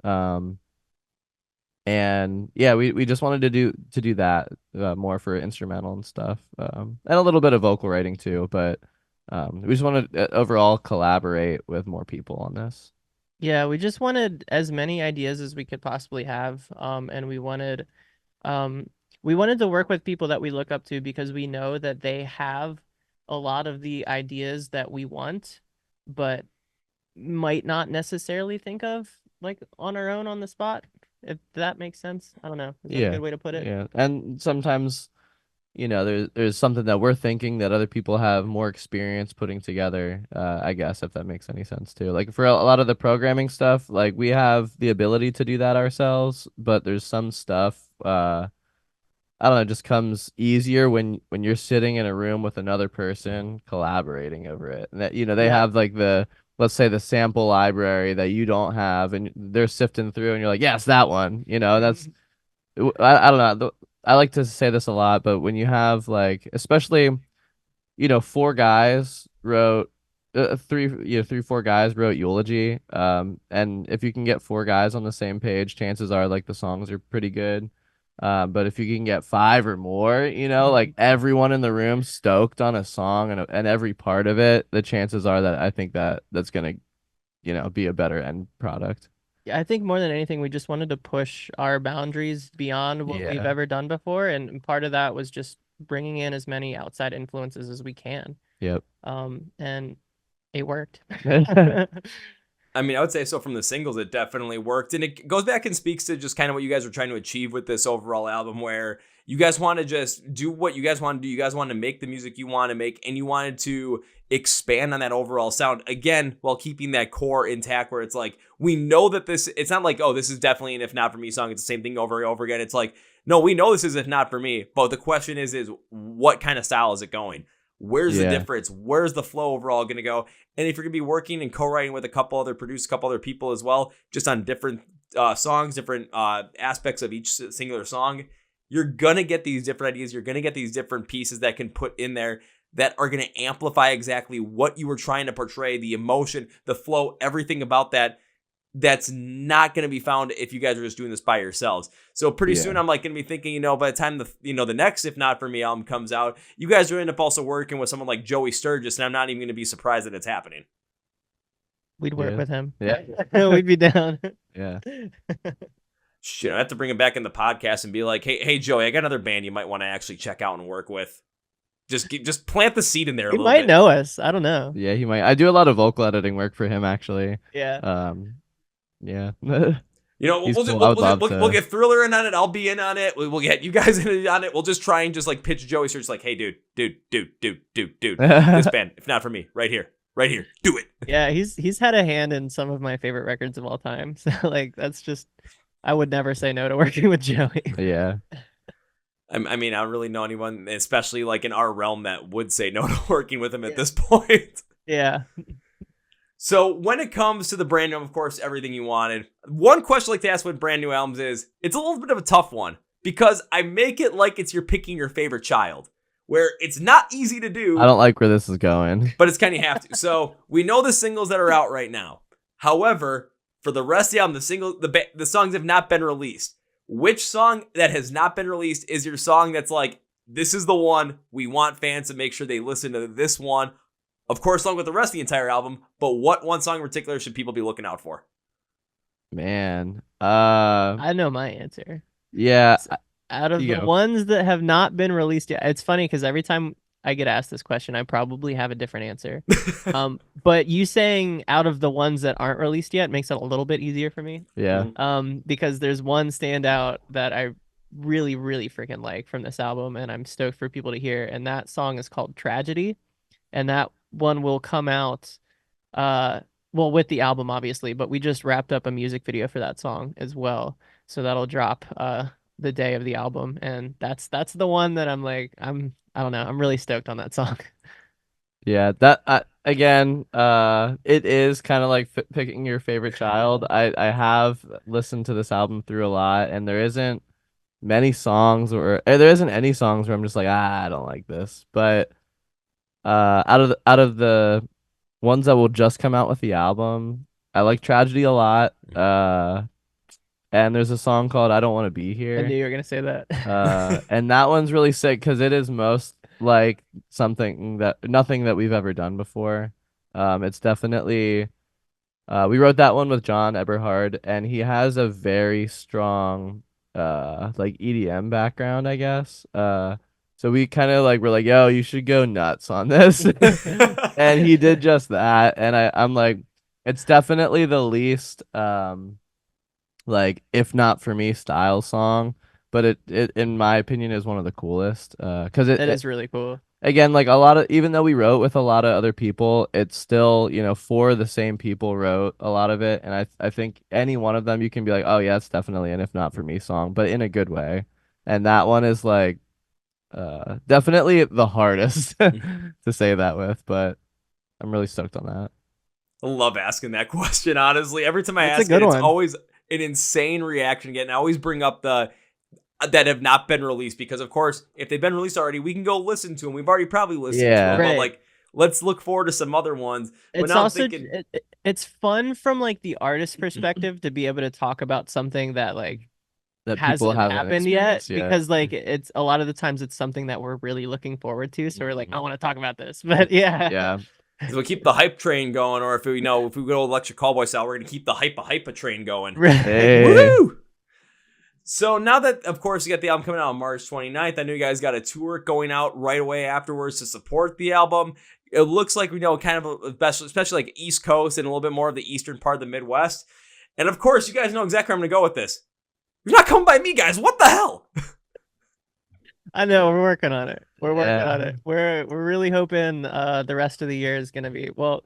S3: And yeah, we just wanted to do that more for instrumental and stuff, and a little bit of vocal writing too. But we just wanted to overall collaborate with more people on this.
S2: Yeah, we just wanted as many ideas as we could possibly have, and we wanted to work with people that we look up to because we know that they have a lot of the ideas that we want, but might not necessarily think of like on our own on the spot. If that makes sense. I don't know. Is that a good way to put it?
S3: Yeah. And sometimes, there's something that we're thinking that other people have more experience putting together, I guess, if that makes any sense too. Like for a lot of the programming stuff, like we have the ability to do that ourselves, but there's some stuff, I don't know, it just comes easier when you're sitting in a room with another person collaborating over it. And that, they have like let's say the sample library that you don't have, and they're sifting through and you're like, yes, that one, that's, I don't know. I like to say this a lot, but when you have like, especially, four guys wrote four guys wrote Eulogy. And if you can get four guys on the same page, chances are like the songs are pretty good. But if you can get five or more, like everyone in the room stoked on a song and every part of it, the chances are that I think that's gonna, be a better end product.
S2: Yeah, I think more than anything, we just wanted to push our boundaries beyond what we've ever done before, and part of that was just bringing in as many outside influences as we can.
S3: Yep.
S2: And it worked.
S1: I mean, I would say so from the singles, it definitely worked. And it goes back and speaks to just kind of what you guys were trying to achieve with this overall album, where you guys want to just do what you guys want to do. You guys want to make the music you want to make, and you wanted to expand on that overall sound, again, while keeping that core intact, where it's like, we know that it's not like, oh, this is definitely an If Not For Me song. It's the same thing over and over again. It's like, no, we know this is If Not For Me, but the question is what kind of style is it going? Where's the difference? Where's the flow overall going to go? And if you're going to be working and co-writing with a couple other people as well, just on different songs, different aspects of each singular song, you're going to get these different ideas. You're going to get these different pieces that can put in there that are going to amplify exactly what you were trying to portray, the emotion, the flow, everything about that. That's not going to be found if you guys are just doing this by yourselves. So pretty soon I'm like going to be thinking, by the time the next If Not For Me album comes out, you guys will end up also working with someone like Joey Sturgis, and I'm not even going to be surprised that it's happening.
S2: We'd work with him.
S3: Yeah.
S2: We'd be down.
S3: Yeah.
S1: Shit, I have to bring him back in the podcast and be like, hey Joey, I got another band you might want to actually check out and work with. Just plant the seed in there a little bit.
S2: He might know us. I don't know.
S3: Yeah, he might. I do a lot of vocal editing work for him, actually.
S2: Yeah.
S3: Yeah.
S1: We'll get Thriller in on it. I'll be in on it. We'll get you guys in on it. We'll just try and just like pitch Joey Search like, hey, dude. This band, If Not For Me, right here. Do it.
S2: Yeah, he's had a hand in some of my favorite records of all time. So like that's just, I would never say no to working with Joey.
S3: Yeah.
S1: I mean, I don't really know anyone, especially like in our realm, that would say no to working with him at this point.
S2: Yeah.
S1: So when it comes to the brand new, of course, Everything You Wanted, one question I like to ask with brand new albums is, it's a little bit of a tough one, because I make it like it's you're picking your favorite child, where it's not easy to do.
S3: I don't like where this is going.
S1: But it's kind of have to. So we know the singles that are out right now. However, for the rest of the album, the songs have not been released. Which song that has not been released is your song that's like, this is the one, we want fans to make sure they listen to this one? Of course, along with the rest of the entire album, but what one song in particular should people be looking out for?
S3: Man.
S2: I know my answer.
S3: Yeah.
S2: So, out of the ones that have not been released yet, it's funny because every time I get asked this question, I probably have a different answer. But you saying out of the ones that aren't released yet makes it a little bit easier for me.
S3: Yeah.
S2: Because there's one standout that I really, really freaking like from this album, and I'm stoked for people to hear. And that song is called Tragedy. And that one will come out, with the album, obviously, but we just wrapped up a music video for that song as well. So that'll drop the day of the album. And that's the one that I'm like, I don't know. I'm really stoked on that song.
S3: Yeah, that again, it is kind of like picking your favorite child. I have listened to this album through a lot, and there isn't any songs where I'm just like, I don't like this. But out of the ones that will just come out with the album, I like Tragedy a lot. And there's a song called I Don't Want to Be Here.
S2: I knew you were gonna say that.
S3: And that one's really sick because it is most like nothing that we've ever done before. It's definitely we wrote that one with John Eberhard, and he has a very strong like EDM background, I guess. So we kind of like, we're like, yo, you should go nuts on this. And he did just that. And I'm like, it's definitely the least like If Not For Me style song, but it in my opinion is one of the coolest because it
S2: is really cool.
S3: Again, like a lot of, even though we wrote with a lot of other people, it's still, four of the same people wrote a lot of it, and I think any one of them you can be like, oh yeah, it's definitely an If Not For Me song, but in a good way. And that one is like definitely the hardest to say that with, but I'm really stoked on that.
S1: I love asking that question, honestly. Every time I ask it, it's always an insane reaction again. I always bring up the that have not been released because, of course, if they've been released already, we can go listen to them. We've already probably listened to them, but like, let's look forward to some other ones. But
S2: it's also it's fun from like the artist perspective to be able to talk about something that like that hasn't happened yet, because like it's a lot of the times it's something that we're really looking forward to. So we're like, I want to talk about this, but yeah.
S1: So we'll keep the hype train going, or if we go electric cowboy style, we're gonna keep the hype train going.
S3: Hey.
S1: Woo! So now that, of course, you got the album coming out on March 29th, I know you guys got a tour going out right away afterwards to support the album. It looks like we know kind of, especially like East Coast and a little bit more of the eastern part of the Midwest. And of course, you guys know exactly where I'm going to go with this. You're not coming by me, guys. What the hell?
S2: I know, we're working on it. We're working on it. We're really hoping the rest of the year is going to be, well,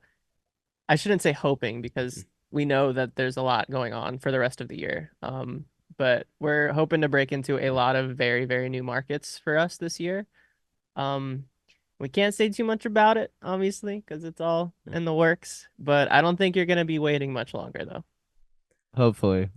S2: I shouldn't say hoping because we know that there's a lot going on for the rest of the year. But we're hoping to break into a lot of very, very new markets for us this year. We can't say too much about it, obviously, because it's all in the works. But I don't think you're going to be waiting much longer, though.
S3: Hopefully.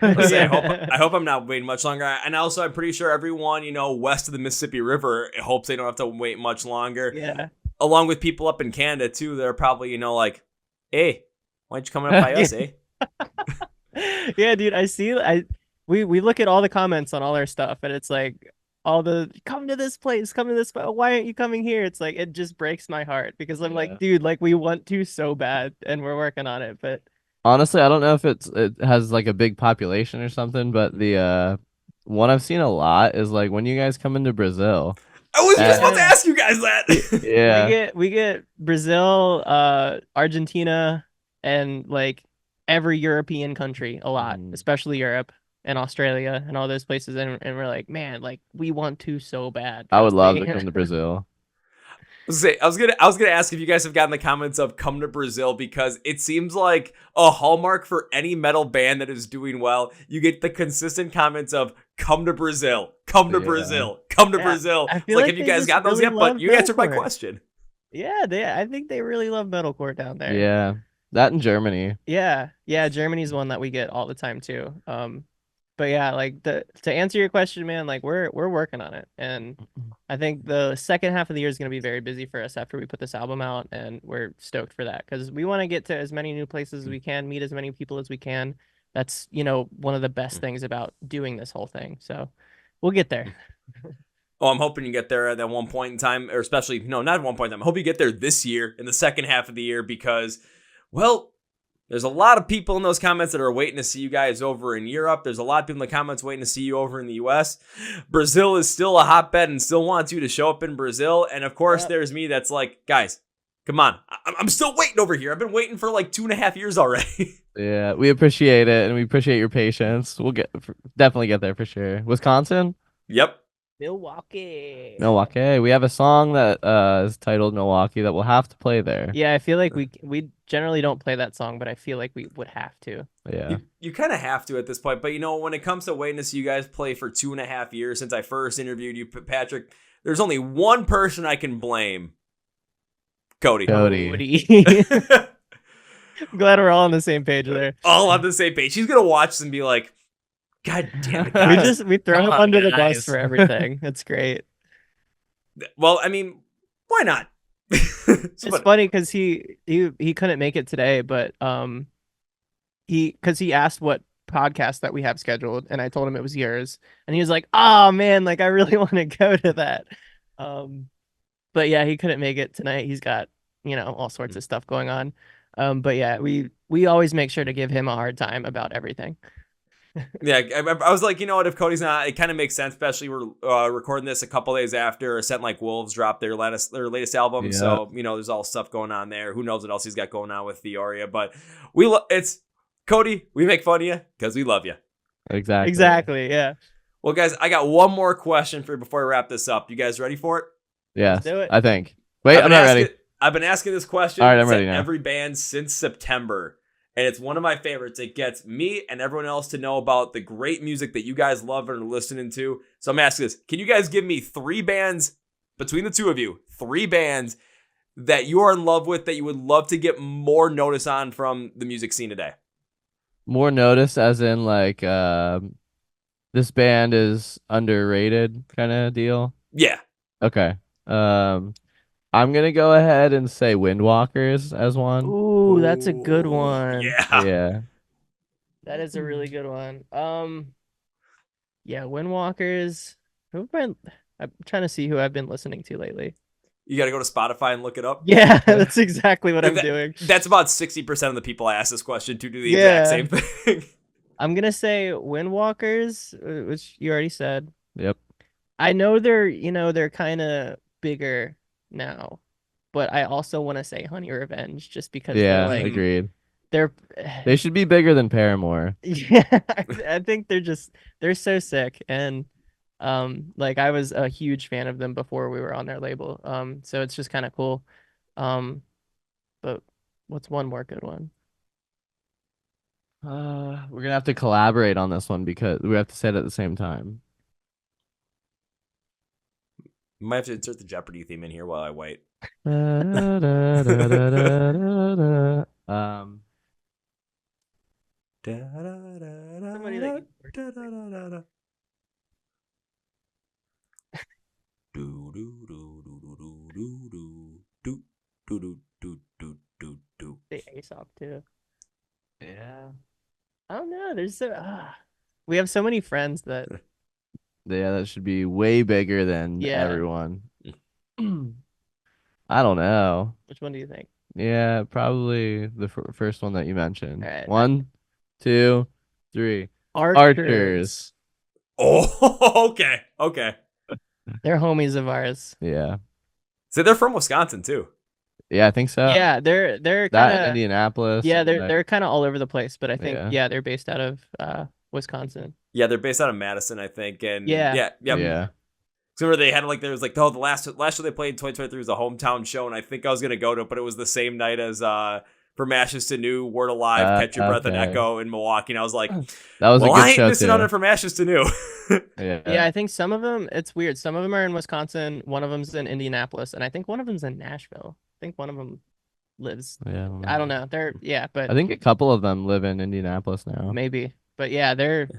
S1: I hope I'm not waiting much longer. And also, I'm pretty sure everyone, west of the Mississippi River hopes they don't have to wait much longer.
S2: Yeah.
S1: Along with people up in Canada, too. They're probably, like, hey, why don't you come up by us, eh?
S2: Yeah, dude, we look at all the comments on all our stuff, and it's like, come to this place, why aren't you coming here? It's like, it just breaks my heart because I'm like, dude, like, we want to so bad, and we're working on it, but...
S3: Honestly, I don't know if it has like a big population or something, but the one I've seen a lot is like when you guys come into Brazil.
S1: I was just about to ask you guys that.
S3: Yeah.
S2: We get Brazil, Argentina, and like every European country a lot, especially Europe and Australia and all those places, and we're like, man, like we want to so bad.
S3: I would love to come to Brazil.
S1: I was gonna ask if you guys have gotten the comments of come to Brazil because it seems like a hallmark for any metal band that is doing well. You get the consistent comments of come to Brazil, come to Brazil, come to Brazil.
S2: I feel like
S1: have you guys got those yet? But you answered my question.
S2: Yeah, I think they really love metalcore down there.
S3: Yeah, that in Germany.
S2: Yeah, Germany's one that we get all the time too. But yeah, like to answer your question, man, like we're working on it, and I think the second half of the year is going to be very busy for us after we put this album out, and we're stoked for that because we want to get to as many new places as we can, meet as many people as we can. That's one of the best things about doing this whole thing. So we'll get there.
S1: Oh, I'm hoping you get there at that one point in time, or especially not at one point in time. I hope you get there this year in the second half of the year because, well. There's a lot of people in those comments that are waiting to see you guys over in Europe. There's a lot of people in the comments waiting to see you over in the US. Brazil is still a hotbed and still wants you to show up in Brazil. And of course, there's me that's like, guys, come on. I'm still waiting over here. I've been waiting for like 2.5 years already.
S3: Yeah, we appreciate it and we appreciate your patience. We'll definitely get there for sure. Wisconsin?
S1: Yep.
S2: Milwaukee.
S3: We have a song that is titled Milwaukee that we'll have to play there.
S2: Yeah, I feel like we generally don't play that song, but I feel like we would have to.
S3: Yeah.
S1: You kind of have to at this point. But, when it comes to waiting to see you guys play for 2.5 years since I first interviewed you, Patrick, there's only one person I can blame. Cody.
S2: I'm glad we're all on the same page there.
S1: All on the same page. He's going to watch this and be like, God damn it, guys.
S2: we throw him under the bus for everything. It's great.
S1: Well, I mean, why not?
S2: It's funny because he couldn't make it today, but he asked what podcast that we have scheduled, and I told him it was yours, and he was like, "Oh man, like I really want to go to that." But yeah, he couldn't make it tonight. He's got all sorts of stuff going on. But yeah, we always make sure to give him a hard time about everything.
S1: Yeah, I was like, what, if Cody's not, it kind of makes sense, especially we're recording this a couple days after Scent Like Wolves dropped their latest album. Yeah. So, there's all stuff going on there. Who knows what else he's got going on with Theoria, but it's Cody, we make fun of you because we love you.
S3: Exactly.
S2: Yeah.
S1: Well, guys, I got one more question for you before we wrap this up. You guys ready for it?
S3: Yeah.
S2: Let's do it.
S3: I think. Wait, I'm not ready.
S1: I've been asking this question
S3: all right, I'm ready now.
S1: Every band since September. And it's one of my favorites. It gets me and everyone else to know about the great music that you guys love and are listening to. So I'm asking this. Can you guys give me 3 bands, between the two of you, 3 bands that you are in love with that you would love to get more notice on from the music scene today?
S3: More notice as in like this band is underrated kind of deal?
S1: Yeah.
S3: Okay. I'm going to go ahead and say Windwalkers as one.
S2: Ooh, that's a good one.
S1: Yeah.
S2: That is a really good one. Yeah, Windwalkers. I'm trying to see who I've been listening to lately.
S1: You got to go to Spotify and look it up?
S2: Yeah, that's exactly what I'm doing.
S1: That's about 60% of the people I ask this question to do the exact same thing.
S2: I'm gonna say Windwalkers, which you already said.
S3: Yep.
S2: I know they're kind of bigger now, but I also want to say Honey Revenge just because they're
S3: Yeah,
S2: like
S3: agreed.
S2: they're
S3: They should be bigger than Paramore.
S2: yeah, I think they're so sick, and like I was a huge fan of them before we were on their label. So it's just kind of cool. But what's one more good one?
S3: We're gonna have to collaborate on this one because we have to say it at the same time.
S1: Might have to insert the Jeopardy theme in here while I wait.
S2: Somebody that they ace off too.
S3: Yeah.
S2: I don't know. We have so many friends that
S3: Yeah, that should be way bigger than everyone. I don't know.
S2: Which one do you think?
S3: Yeah, probably the first one that you mentioned.
S2: All right.
S3: 1, 2, 3.
S2: Archers.
S1: Oh, okay.
S2: They're homies of ours.
S3: Yeah.
S1: So they're from Wisconsin too.
S3: Yeah, I think so.
S2: Yeah, they're
S3: that
S2: kind of
S3: Indianapolis.
S2: Yeah, they're kind of all over the place, but I think
S3: Yeah.
S2: they're based out of Wisconsin.
S1: Yeah, they're based out of Madison, I think. And
S2: Yeah.
S1: So remember they had there was the last show they played in 2023 was a hometown show, and I think I was gonna go to it, but it was the same night as From Ashes to New, Word Alive, Catch Your Breath, and Echo in Milwaukee. And I was like,
S3: that was a good
S1: I ain't
S3: show
S1: missing on it From Ashes to New.
S2: Yeah, I think some of them, it's weird. Some of them are in Wisconsin. One of them's in Indianapolis, and I think one of them's in Nashville. I think one of them lives.
S3: Yeah,
S2: I don't know. But
S3: I think a couple of them live in Indianapolis now.
S2: Maybe, but yeah, they're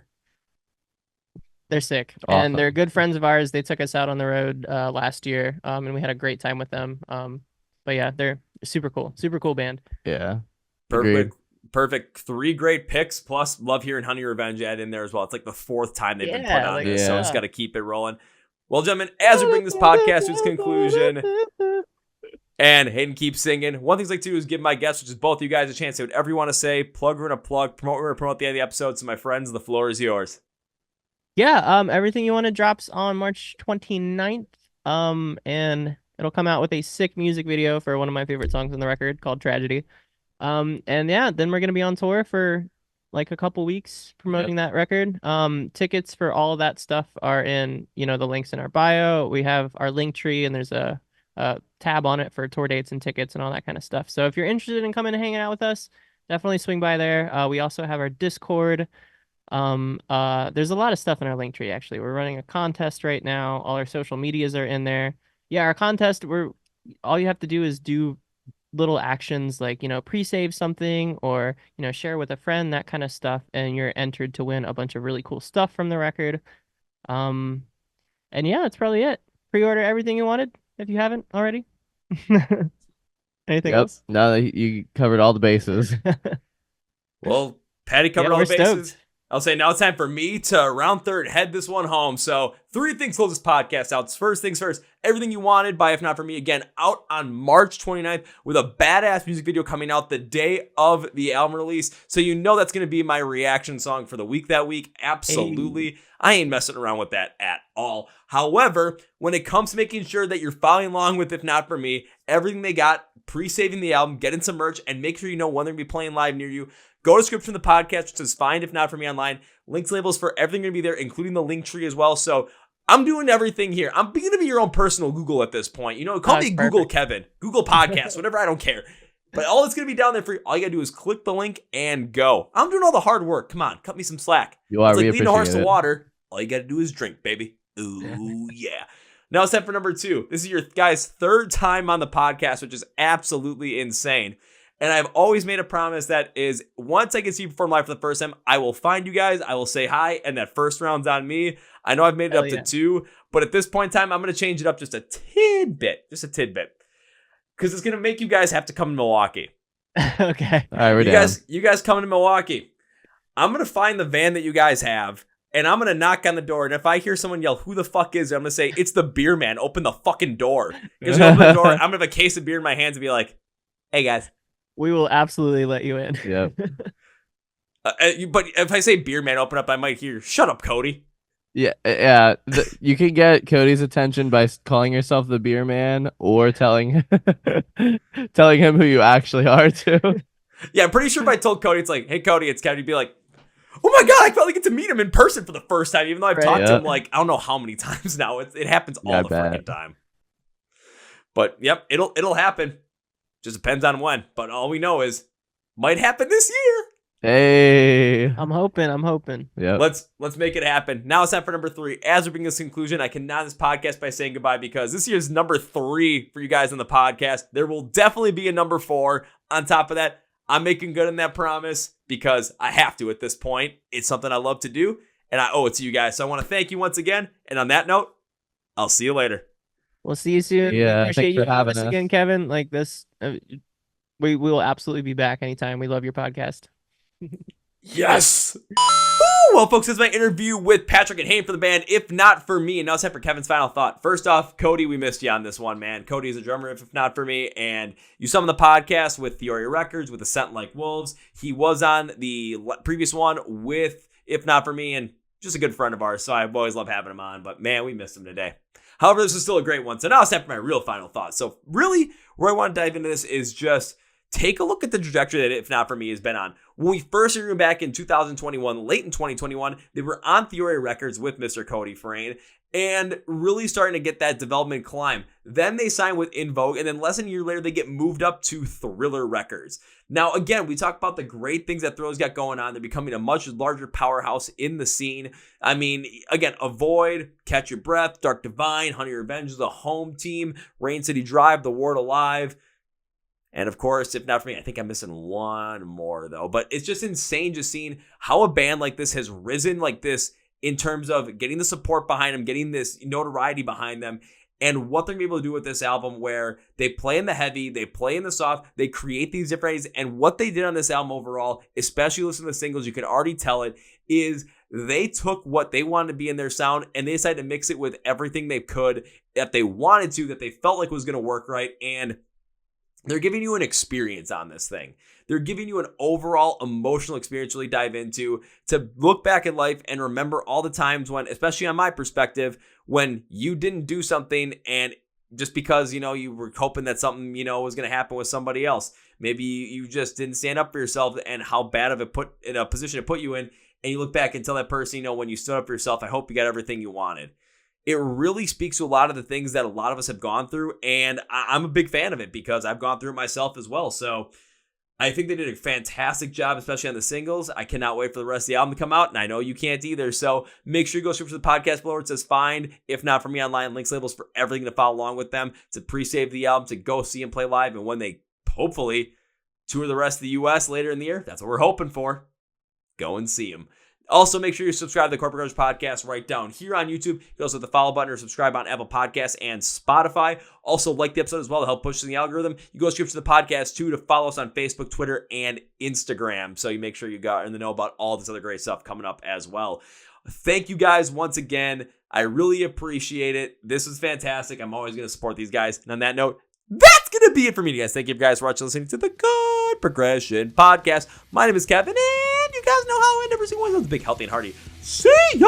S2: sick,
S3: awesome.
S2: And they're good friends of ours. They took us out on the road last year, and we had a great time with them. But yeah, they're super cool band.
S3: Yeah,
S1: perfect. 3 great picks. Plus, love hearing Honey Revenge add in there as well. It's like the 4th time they've been put on this, so it's got to keep it rolling. Well, gentlemen, as we bring this podcast to its conclusion, and Hayden keeps singing, one thing I like to do is give my guests, which is both of you guys, a chance to say whatever you want to say. Plug, we're going to plug. Promote, we're going to promote at the end of the episode. So, my friends, the floor is yours.
S2: Yeah, Everything You Wanted drops on March 29th. And it'll come out with a sick music video for one of my favorite songs on the record called Tragedy. And yeah, then we're gonna be on tour for like a couple weeks promoting that record. Tickets for all of that stuff are in, the links in our bio. We have our link tree, and there's a tab on it for tour dates and tickets and all that kind of stuff. So if you're interested in coming and hanging out with us, definitely swing by there. We also have our Discord. There's a lot of stuff in our link tree, actually. We're running a contest right now. All our social medias are in there. Yeah, our contest, all you have to do is do little actions like, pre-save something or, share with a friend, that kind of stuff, and you're entered to win a bunch of really cool stuff from the record. And yeah, that's probably it. Pre-order Everything You Wanted if you haven't already. Anything else?
S3: No, you covered all the bases.
S1: Well, Patty covered all the bases.
S2: Stoked.
S1: I'll say now it's time for me to round third, head this one home. So 3 things close this podcast out. First things first, Everything You Wanted by If Not For Me, again, out on March 29th with a badass music video coming out the day of the album release. So that's going to be my reaction song for the week that week. Absolutely. Hey. I ain't messing around with that at all. However, when it comes to making sure that you're following along with If Not For Me, everything they got, pre-saving the album, getting some merch, and make sure you know when they're going to be playing live near you. Go to the description of the podcast, which says Find If Not For Me online. Links, labels for everything going to be there, including the link tree as well. So I'm doing everything here. I'm going to be your own personal Google at this point. Call me Google Kevin, Google Podcast, whatever. I don't care. But all that's going to be down there for you. All you got to do is click the link and go. I'm doing all the hard work. Come on, cut me some slack.
S3: You are.
S1: It's like leading a horse to water. All you got to do is drink, baby. Ooh, yeah. Now it's time for number 2. This is your guys' 3rd time on the podcast, which is absolutely insane. And I've always made a promise that is once I can see you perform live for the first time, I will find you guys, I will say hi, and that first round's on me. I know I've made it up to 2, but at this point in time, I'm going to change it up just a tidbit. Because it's going to make you guys have to come to Milwaukee.
S2: Okay.
S3: All right, we're down.
S1: You guys coming to Milwaukee. I'm going to find the van that you guys have, and I'm going to knock on the door. And if I hear someone yell, "Who the fuck is it?" I'm going to say, "It's the beer man. Open the fucking door." Because open the door, I'm going to have a case of beer in my hands and be like, "Hey, guys."
S2: We will absolutely let you in.
S3: Yep.
S1: But if I say beer man, open up, I might hear, shut up, Cody.
S3: Yeah. You can get Cody's attention by calling yourself the beer man or telling him who you actually are too.
S1: Yeah, I'm pretty sure if I told Cody, it's like, hey, Cody, it's Kevin, he'd be like, oh my God, I finally get to meet him in person for the first time, even though I've talked to him like, I don't know how many times now. It happens all the freaking time. But yep, it'll happen. Just depends on when. But all we know is, might happen this year.
S3: Hey,
S2: I'm hoping.
S3: Yeah.
S1: Let's make it happen. Now it's time for number 3. As we bring this conclusion, I cannot end this podcast by saying goodbye because this year's number 3 for you guys on the podcast. There will definitely be a number 4. On top of that, I'm making good on that promise because I have to at this point. It's something I love to do, and I owe it to you guys. So I want to thank you once again. And on that note, I'll see you later.
S2: We'll see you soon.
S3: Yeah,
S2: Appreciate you
S3: for having
S2: us
S3: us
S2: again, Kevin. Like this, we will absolutely be back anytime. We love your podcast.
S1: Yes. Woo! Well, folks, this is my interview with Patrick and Hayden for the band If Not For Me. And now it's time for Kevin's final thought. First off, Cody, we missed you on this one, man. Cody is a drummer If Not For Me. And you saw him on the podcast with Theory Records, with Ascent Like Wolves. He was on the previous one with If Not For Me, and just a good friend of ours. So I always love having him on. But man, we missed him today. However, this is still a great one. So now it's time for my real final thought. So really, where I want to dive into this is just take a look at the trajectory that If Not For Me has been on. When we first heard him back in 2021, late in 2021, they were on Theory Records with Mr. Cody Frayne and really starting to get that development climb. Then they signed with In Vogue, and then less than a year later, they get moved up to Thriller Records. Now, again, we talk about the great things that Thriller's got going on. They're becoming a much larger powerhouse in the scene. I mean, again, Avoid, Catch Your Breath, Dark Divine, Honey Revenge, The Home Team, Rain City Drive, The Ward Alive. And of course, If Not For Me, I think I'm missing one more though. But it's just insane just seeing how a band like this has risen like this in terms of getting the support behind them, getting this notoriety behind them, and what they're going to be able to do with this album where they play in the heavy, they play in the soft, they create these different ways. And what they did on this album overall, especially listening to the singles, you can already tell it, is they took what they wanted to be in their sound and they decided to mix it with everything they could that they wanted to, that they felt like was going to work right. And they're giving you an experience on this thing. They're giving you an overall emotional experience to really dive into, to look back at life and remember all the times when, especially on my perspective, when you didn't do something and just because, you were hoping that something, was going to happen with somebody else. Maybe you just didn't stand up for yourself and how bad of a position it put you in. And you look back and tell that person, when you stood up for yourself, I hope you got everything you wanted. It really speaks to a lot of the things that a lot of us have gone through, and I'm a big fan of it because I've gone through it myself as well. So I think they did a fantastic job, especially on the singles. I cannot wait for the rest of the album to come out, and I know you can't either. So make sure you go search for the podcast below where it says find, If Not For Me online, links, labels for everything to follow along with them, to pre-save the album, to go see them play live, and when they hopefully tour the rest of the U.S. later in the year, that's what we're hoping for. Go and see them. Also, make sure you subscribe to the Chord Progression Podcast right down here on YouTube. You can also hit the follow button or subscribe on Apple Podcasts and Spotify. Also, like the episode as well to help push the algorithm. You go subscribe to the podcast, too, to follow us on Facebook, Twitter, and Instagram. So you make sure you got in the know about all this other great stuff coming up as well. Thank you guys once again. I really appreciate it. This is fantastic. I'm always going to support these guys. And on that note, that's going to be it for me, guys. Thank you guys for watching and listening to the Chord Progression Podcast. My name is Kevin, and you guys know how I end every single one of those big, healthy, and hearty. See ya!